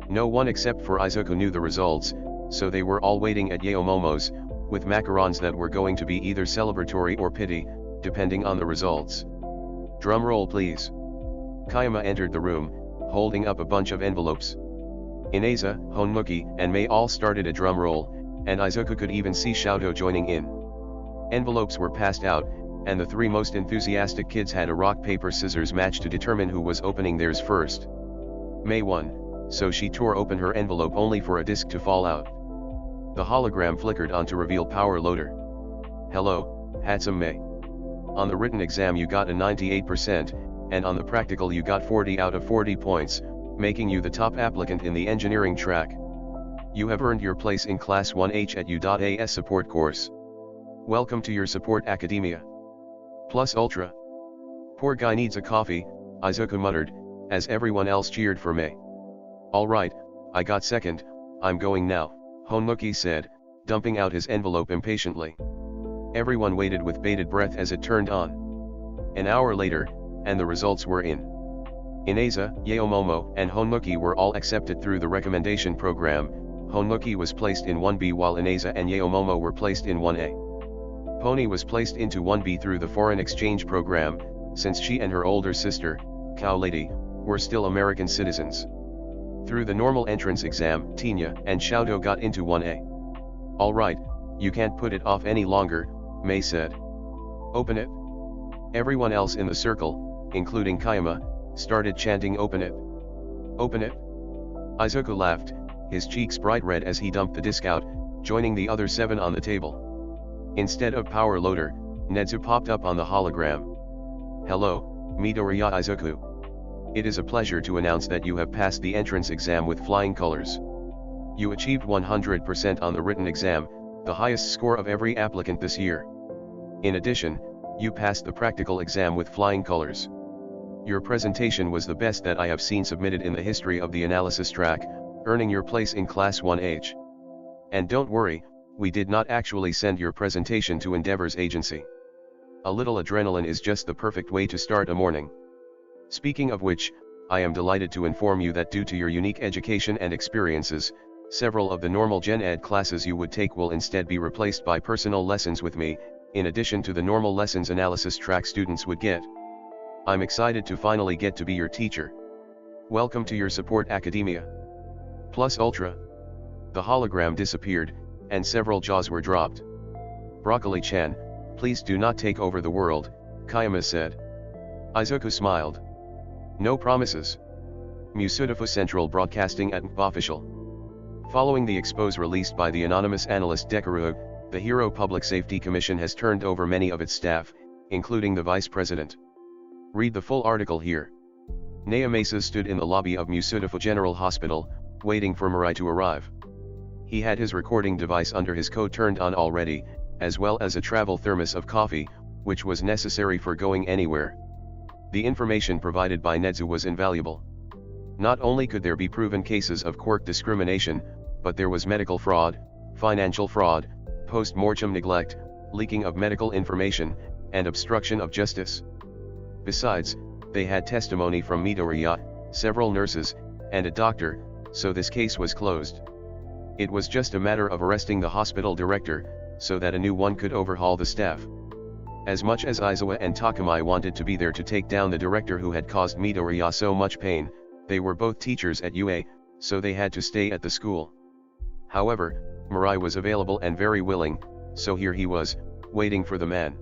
No one except for Izuku knew the results, so they were all waiting at Yaomomo's, with macarons that were going to be either celebratory or pity, depending on the results. Drum roll please. Kayama entered the room, holding up a bunch of envelopes. Ineza, Honuki, and Mei all started a drum roll, and Izuku could even see Shouto joining in. Envelopes were passed out, and the three most enthusiastic kids had a rock-paper-scissors match to determine who was opening theirs first. Mei won, so she tore open her envelope only for a disc to fall out. The hologram flickered on to reveal Power Loader. Hello, handsome Mei. On the written exam you got a 98%, and on the practical you got 40 out of 40 points, making you the top applicant in the engineering track. You have earned your place in Class 1H at U.AS support course. Welcome to your support academia. Plus Ultra. Poor guy needs a coffee, Izuku muttered, as everyone else cheered for Mei. Alright, I got second, I'm going now, Honmuki said, dumping out his envelope impatiently. Everyone waited with bated breath as it turned on. An hour later, and the results were in. Ineza, Yaomomo, and Honmuki were all accepted through the recommendation program. Honmuki was placed in 1B while Ineza and Yaomomo were placed in 1A. Pony was placed into 1B through the foreign exchange program, since she and her older sister, Cow Lady, were still American citizens. Through the normal entrance exam, Tinya and Xiaodo got into 1A. Alright, you can't put it off any longer, Mei said. Open it. Everyone else in the circle, including Kayama, started chanting open it. Open it. Izuku laughed, his cheeks bright red as he dumped the disc out, joining the other 7 on the table. Instead of power loader, Netsu popped up on the hologram. Hello, Midoriya Izuku. It is a pleasure to announce that you have passed the entrance exam with flying colors. You achieved 100% on the written exam, the highest score of every applicant this year. In addition, you passed the practical exam with flying colors. Your presentation was the best that I have seen submitted in the history of the analysis track, earning your place in Class 1H. And don't worry, we did not actually send your presentation to Endeavor's agency. A little adrenaline is just the perfect way to start a morning. Speaking of which, I am delighted to inform you that due to your unique education and experiences, several of the normal Gen Ed classes you would take will instead be replaced by personal lessons with me, in addition to the normal lessons analysis track students would get. I'm excited to finally get to be your teacher. Welcome to your support academia. Plus Ultra. The hologram disappeared, and several jaws were dropped. Broccoli-chan, please do not take over the world, Kayama said. Izuku smiled. No promises. Musudafu Central Broadcasting at MPA Official. Following the expose released by the anonymous analyst Deku, the Hero Public Safety Commission has turned over many of its staff, including the vice president. Read the full article here. Naomasa stood in the lobby of Musudafu General Hospital, waiting for Mirai to arrive. He had his recording device under his coat turned on already, as well as a travel thermos of coffee, which was necessary for going anywhere. The information provided by Netsu was invaluable. Not only could there be proven cases of quirk discrimination, but there was medical fraud, financial fraud, post-mortem neglect, leaking of medical information, and obstruction of justice. Besides, they had testimony from Midoriya, several nurses, and a doctor, so this case was closed. It was just a matter of arresting the hospital director, so that a new one could overhaul the staff. As much as Aizawa and Takamai wanted to be there to take down the director who had caused Midoriya so much pain, they were both teachers at UA, so they had to stay at the school. However, Mirai was available and very willing, so here he was, waiting for the man.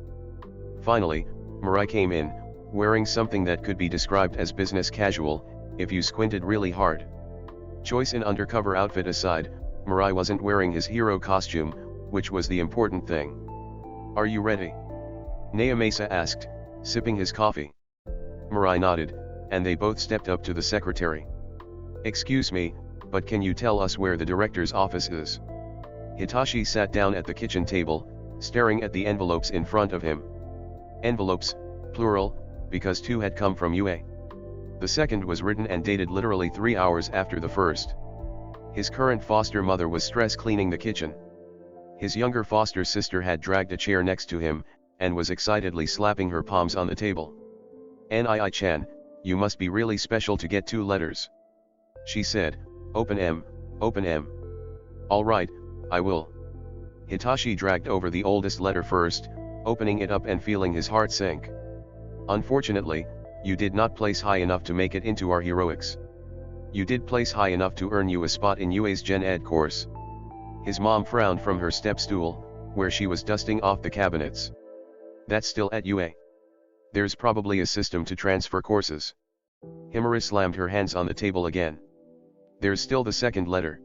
Finally, Mirai came in, wearing something that could be described as business casual, if you squinted really hard. Choice in undercover outfit aside, Mirai wasn't wearing his hero costume, which was the important thing. Are you ready? Naomasa asked, sipping his coffee. Mirai nodded, and they both stepped up to the secretary. Excuse me, but can you tell us where the director's office is? Hitachi sat down at the kitchen table, staring at the envelopes in front of him. Envelopes, plural, because 2 had come from UA. The second was written and dated literally 3 hours after the first. His current foster mother was stress cleaning the kitchen. His younger foster sister had dragged a chair next to him, and was excitedly slapping her palms on the table. Nii-chan, you must be really special to get 2 letters. She said, open M, open M. Alright, I will. Hitachi dragged over the oldest letter first, opening it up and feeling his heart sink. Unfortunately, you did not place high enough to make it into our heroics. You did place high enough to earn you a spot in UA's Gen Ed course. His mom frowned from her step stool, where she was dusting off the cabinets. That's still at UA. There's probably a system to transfer courses. Himura slammed her hands on the table again. There's still the second letter.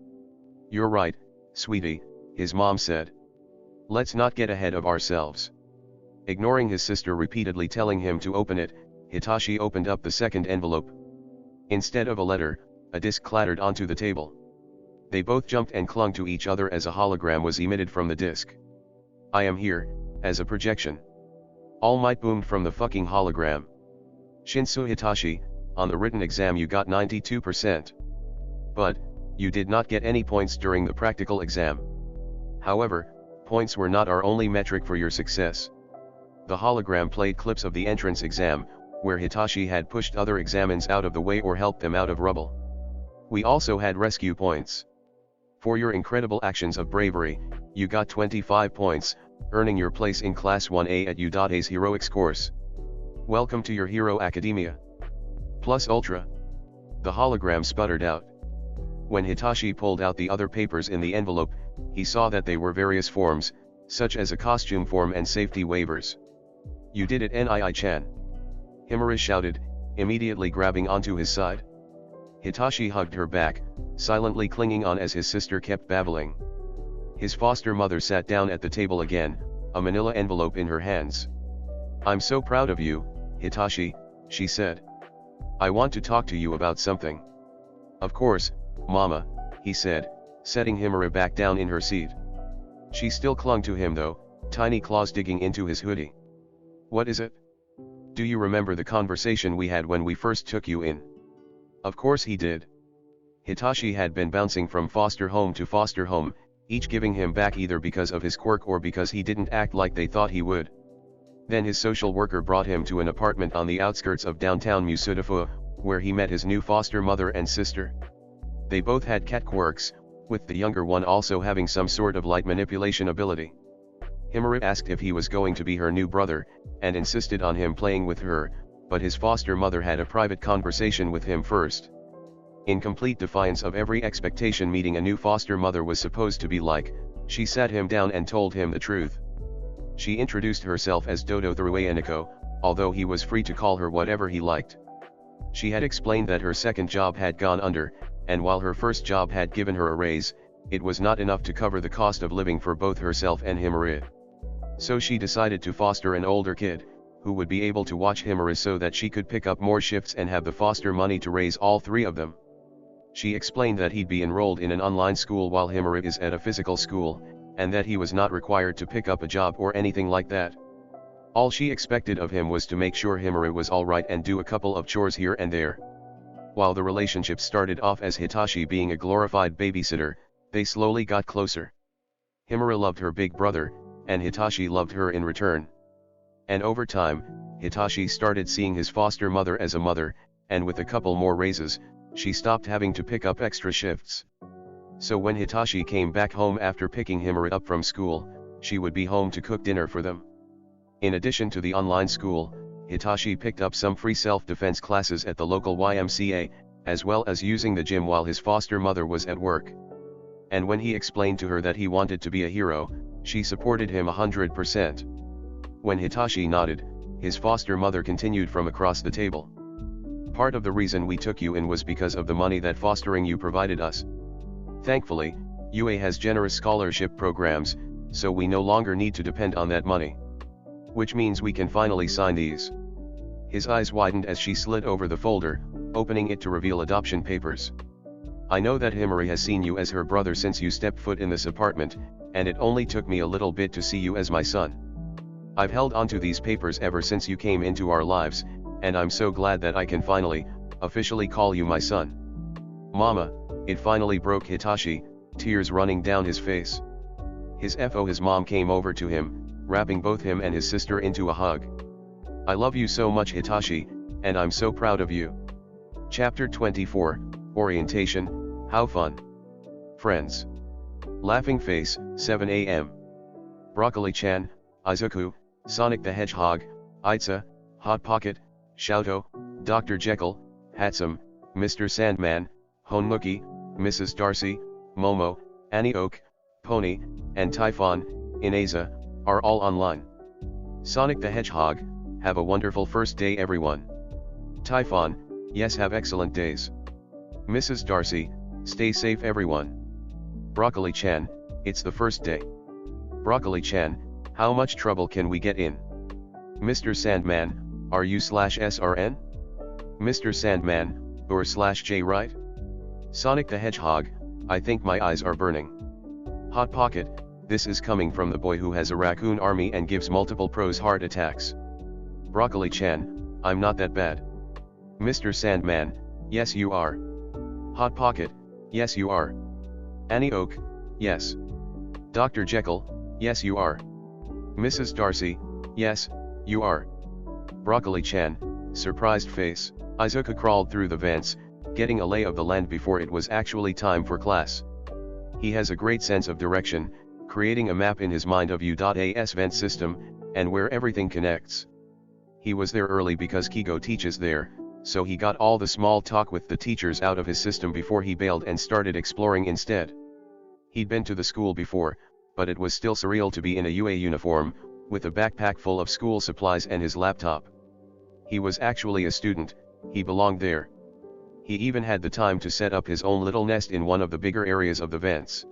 You're right, sweetie, his mom said. Let's not get ahead of ourselves. Ignoring his sister repeatedly telling him to open it, Hitachi opened up the second envelope. Instead of a letter, a disc clattered onto the table. They both jumped and clung to each other as a hologram was emitted from the disc. I am here, as a projection. All Might boomed from the fucking hologram. Shinsu Hitachi, on the written exam you got 92%. But, You did not get any points during the practical exam. However, points were not our only metric for your success. The hologram played clips of the entrance exam, where Hitachi had pushed other examines out of the way or helped them out of rubble. We also had rescue points. For your incredible actions of bravery, you got 25 points, earning your place in Class 1A at U.A's Heroics course. Welcome to your Hero Academia. Plus Ultra. The hologram sputtered out. When Hitachi pulled out the other papers in the envelope, he saw that they were various forms, such as a costume form and safety waivers. You did it, Nii-chan. Himura shouted, immediately grabbing onto his side. Hitachi hugged her back, silently clinging on as his sister kept babbling. His foster mother sat down at the table again, a manila envelope in her hands. I'm so proud of you, Hitachi, she said. I want to talk to you about something. Of course, Mama, he said, setting Himura back down in her seat. She still clung to him though, tiny claws digging into his hoodie. What is it? Do you remember the conversation we had when we first took you in? Of course he did. Hitachi had been bouncing from foster home to foster home, each giving him back either because of his quirk or because he didn't act like they thought he would. Then his social worker brought him to an apartment on the outskirts of downtown Musudafua, where he met his new foster mother and sister. They both had cat quirks, with the younger one also having some sort of light manipulation ability. Himura asked if he was going to be her new brother, and insisted on him playing with her, but his foster mother had a private conversation with him first. In complete defiance of every expectation meeting a new foster mother was supposed to be like, she sat him down and told him the truth. She introduced herself as Dodo Thruayaniko, although he was free to call her whatever he liked. She had explained that her second job had gone under, and while her first job had given her a raise, it was not enough to cover the cost of living for both herself and Himura. So she decided to foster an older kid, who would be able to watch Himura so that she could pick up more shifts and have the foster money to raise all three of them. She explained that he'd be enrolled in an online school while Himura is at a physical school, and that he was not required to pick up a job or anything like that. All she expected of him was to make sure Himura was alright and do a couple of chores here and there. While the relationship started off as Hitachi being a glorified babysitter, they slowly got closer. Himura loved her big brother, and Hitachi loved her in return. And over time, Hitachi started seeing his foster mother as a mother, and with a couple more raises, she stopped having to pick up extra shifts. So when Hitachi came back home after picking Himura up from school, she would be home to cook dinner for them. In addition to the online school, Hitachi picked up some free self-defense classes at the local YMCA, as well as using the gym while his foster mother was at work. And when he explained to her that he wanted to be a hero, she supported him 100%. When Hitachi nodded, his foster mother continued from across the table. Part of the reason we took you in was because of the money that fostering you provided us. Thankfully, UA has generous scholarship programs, so we no longer need to depend on that money. Which means we can finally sign these. His eyes widened as she slid over the folder, opening it to reveal adoption papers. I know that Himura has seen you as her brother since you stepped foot in this apartment, and it only took me a little bit to see you as my son. I've held onto these papers ever since you came into our lives, and I'm so glad that I can finally, officially call you my son. Mama, it finally broke Hitachi, tears running down his face. His mom came over to him, wrapping both him and his sister into a hug. I love you so much, Hitachi, and I'm so proud of you. Chapter 24, Orientation, How Fun. Friends. Laughing Face, 7 a.m. Broccoli-chan, Izuku, Sonic the Hedgehog, Aitsa, Hot Pocket, Shouto, Dr. Jekyll, Hatsum, Mr. Sandman, Honmuki, Mrs. Darcy, Momo, Annie Oak, Pony, and Typhon, Ineza, are all online. Sonic the Hedgehog, have a wonderful first day everyone. Typhon, yes, have excellent days. Mrs. Darcy, stay safe everyone. Broccoli-chan, it's the first day. Broccoli-chan, how much trouble can we get in? Mr. Sandman, are you /SRN? Mr. Sandman, or /J right? Sonic the Hedgehog, I think my eyes are burning. Hot Pocket, this is coming from the boy who has a raccoon army and gives multiple pros heart attacks. Broccoli-chan, I'm not that bad. Mr. Sandman, yes you are. Hot Pocket, Yes you are. Annie Oak, yes. Dr. Jekyll, yes you are. Mrs. Darcy, yes, you are. Broccoli-chan, surprised face. Izuku crawled through the vents, getting a lay of the land before it was actually time for class. He has a great sense of direction, creating a map in his mind of U.A.'s vent system, and where everything connects. He was there early because Kigo teaches there, so he got all the small talk with the teachers out of his system before he bailed and started exploring instead. He'd been to the school before, but it was still surreal to be in a UA uniform, with a backpack full of school supplies and his laptop. He was actually a student, he belonged there. He even had the time to set up his own little nest in one of the bigger areas of the vents.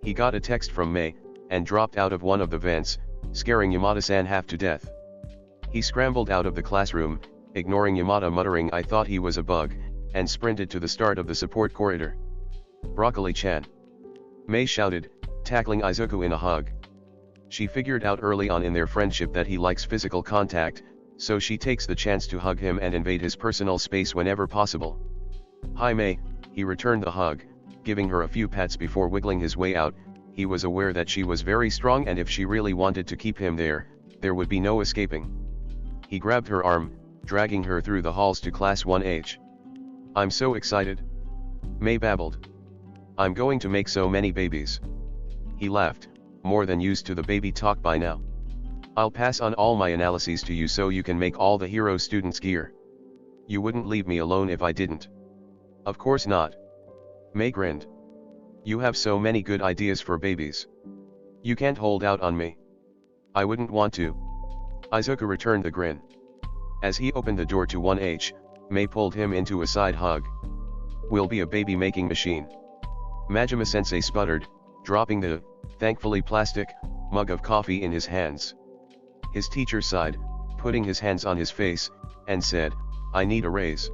He got a text from Mei, and dropped out of one of the vents, scaring Yamada-san half to death. He scrambled out of the classroom, ignoring Yamada muttering "I thought he was a bug," and sprinted to the start of the support corridor. "Broccoli-chan!" Mei shouted, tackling Izuku in a hug. She figured out early on in their friendship that he likes physical contact, so she takes the chance to hug him and invade his personal space whenever possible. "Hi Mei," he returned the hug, giving her a few pats before wiggling his way out. He was aware that she was very strong and if she really wanted to keep him there would be no escaping. He grabbed her arm, dragging her through the halls to Class 1H. "I'm so excited," Mei babbled. "I'm going to make so many babies." He laughed, more than used to the baby talk by now. "I'll pass on all my analyses to you so you can make all the hero students' gear. You wouldn't leave me alone if I didn't." "Of course not." Mei grinned. "You have so many good ideas for babies. You can't hold out on me." "I wouldn't want to." Izuku returned the grin. As he opened the door to 1H, Mei pulled him into a side hug. "We'll be a baby-making machine." Majima-sensei sputtered, dropping the, thankfully plastic, mug of coffee in his hands. His teacher sighed, putting his hands on his face, and said, "I need a raise."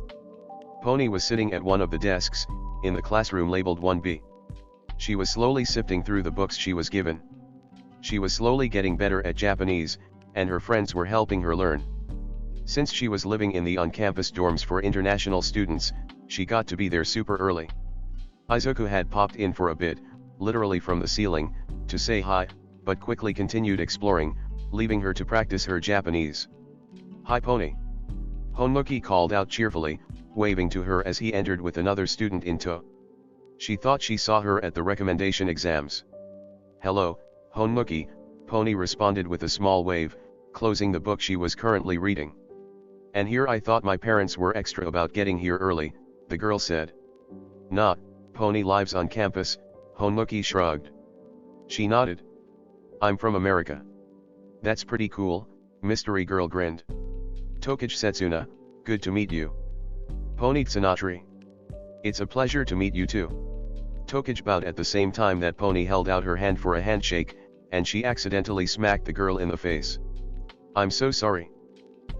Pony was sitting at one of the desks, in the classroom labeled 1B. She was slowly sifting through the books she was given. She was slowly getting better at Japanese, and her friends were helping her learn. Since she was living in the on-campus dorms for international students, she got to be there super early. Izuku had popped in for a bit, literally from the ceiling, to say hi, but quickly continued exploring, leaving her to practice her Japanese. "Hi Pony." Honuki called out cheerfully, waving to her as he entered with another student in tow. She thought she saw her at the recommendation exams. "Hello, Honuki," Pony responded with a small wave, closing the book she was currently reading. "And here I thought my parents were extra about getting here early," the girl said. "Nah, Pony lives on campus," Honuki shrugged. She nodded. "I'm from America." "That's pretty cool," Mystery Girl grinned. "Tokage Setsuna, good to meet you." "Pony Tsunatri. It's a pleasure to meet you too." Tokage bowed at the same time that Pony held out her hand for a handshake, and she accidentally smacked the girl in the face. "I'm so sorry."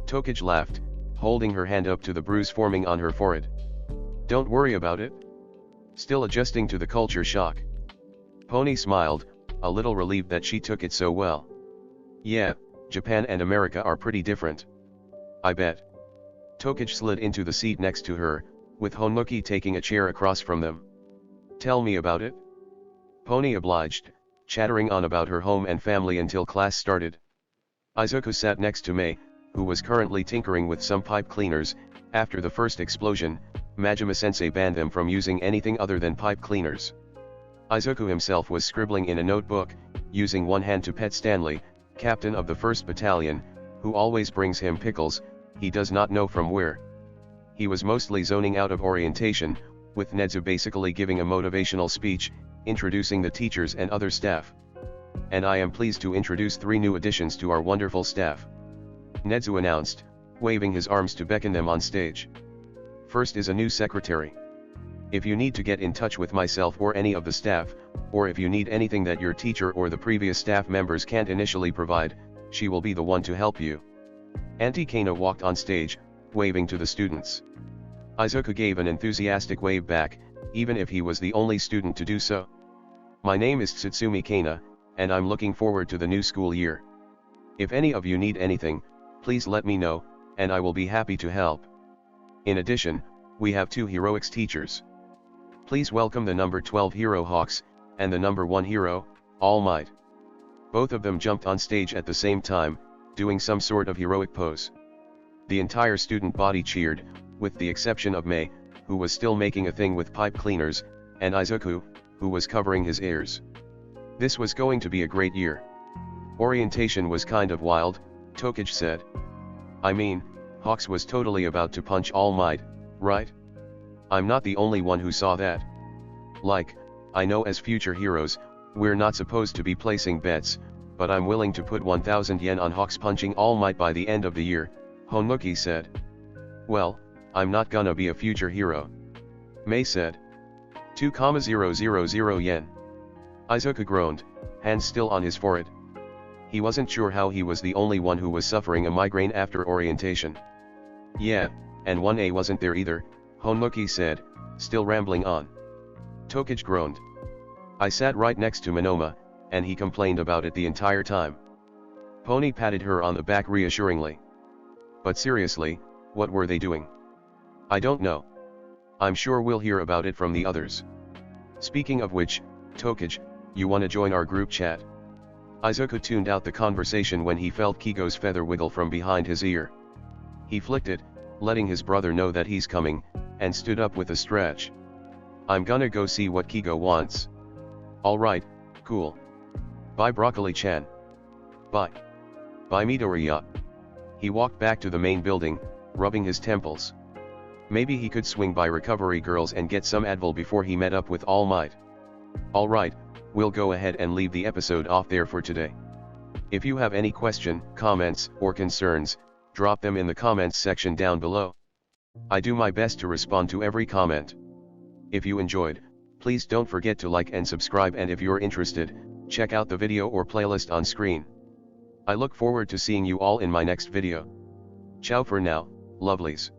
Tokage laughed, holding her hand up to the bruise forming on her forehead. "Don't worry about it." Still adjusting to the culture shock. Pony smiled, a little relieved that she took it so well. "Yeah, Japan and America are pretty different." "I bet." Tokage slid into the seat next to her, with Honuki taking a chair across from them. "Tell me about it." Pony obliged, chattering on about her home and family until class started. Izuku sat next to Mei, who was currently tinkering with some pipe cleaners. After the first explosion, Majima-sensei banned them from using anything other than pipe cleaners. Izuku himself was scribbling in a notebook, using one hand to pet Stanley, captain of the 1st Battalion, who always brings him pickles, he does not know from where. He was mostly zoning out of orientation, with Nedzu basically giving a motivational speech, introducing the teachers and other staff. "And I am pleased to introduce 3 new additions to our wonderful staff," Nedzu announced, waving his arms to beckon them on stage. "First is a new secretary. If you need to get in touch with myself or any of the staff, or if you need anything that your teacher or the previous staff members can't initially provide, she will be the one to help you." Auntie Kana walked on stage, waving to the students. Izuku gave an enthusiastic wave back, even if he was the only student to do so. "My name is Tsutsumi Kana, and I'm looking forward to the new school year. If any of you need anything, please let me know, and I will be happy to help. In addition, we have 2 heroics teachers. Please welcome the number 12 hero Hawks, and the number 1 hero, All Might. Both of them jumped on stage at the same time, doing some sort of heroic pose. The entire student body cheered, with the exception of Mei, who was still making a thing with pipe cleaners, and Izuku, who was covering his ears. This was going to be a great year. Orientation was kind of wild, Tokage said. I mean, Hawks was totally about to punch All Might, right? I'm not the only one who saw that. Like, I know as future heroes, we're not supposed to be placing bets, but I'm willing to put 1,000 yen on Hawks punching All Might by the end of the year, Honuki said. Well, I'm not gonna be a future hero. Mei said. 2,000 yen. Izuku groaned, hands still on his forehead. He wasn't sure how he was the only one who was suffering a migraine after orientation. Yeah, and 1A wasn't there either, Honuki said, still rambling on. Tokage groaned. I sat right next to Monoma, and he complained about it the entire time. Pony patted her on the back reassuringly. But seriously, what were they doing? I don't know. I'm sure we'll hear about it from the others. Speaking of which, Tokage, you wanna join our group chat? Izuku tuned out the conversation when he felt Kigo's feather wiggle from behind his ear. He flicked it, letting his brother know that he's coming, and stood up with a stretch. I'm gonna go see what Kigo wants. Alright, cool. Bye Broccoli-chan. Bye. Bye Midoriya. He walked back to the main building, rubbing his temples. Maybe he could swing by Recovery Girls and get some Advil before he met up with All Might. Alright, we'll go ahead and leave the episode off there for today. If you have any question, comments, or concerns, drop them in the comments section down below. I do my best to respond to every comment. If you enjoyed, please don't forget to like and subscribe, and if you're interested, check out the video or playlist on screen. I look forward to seeing you all in my next video. Ciao for now, lovelies.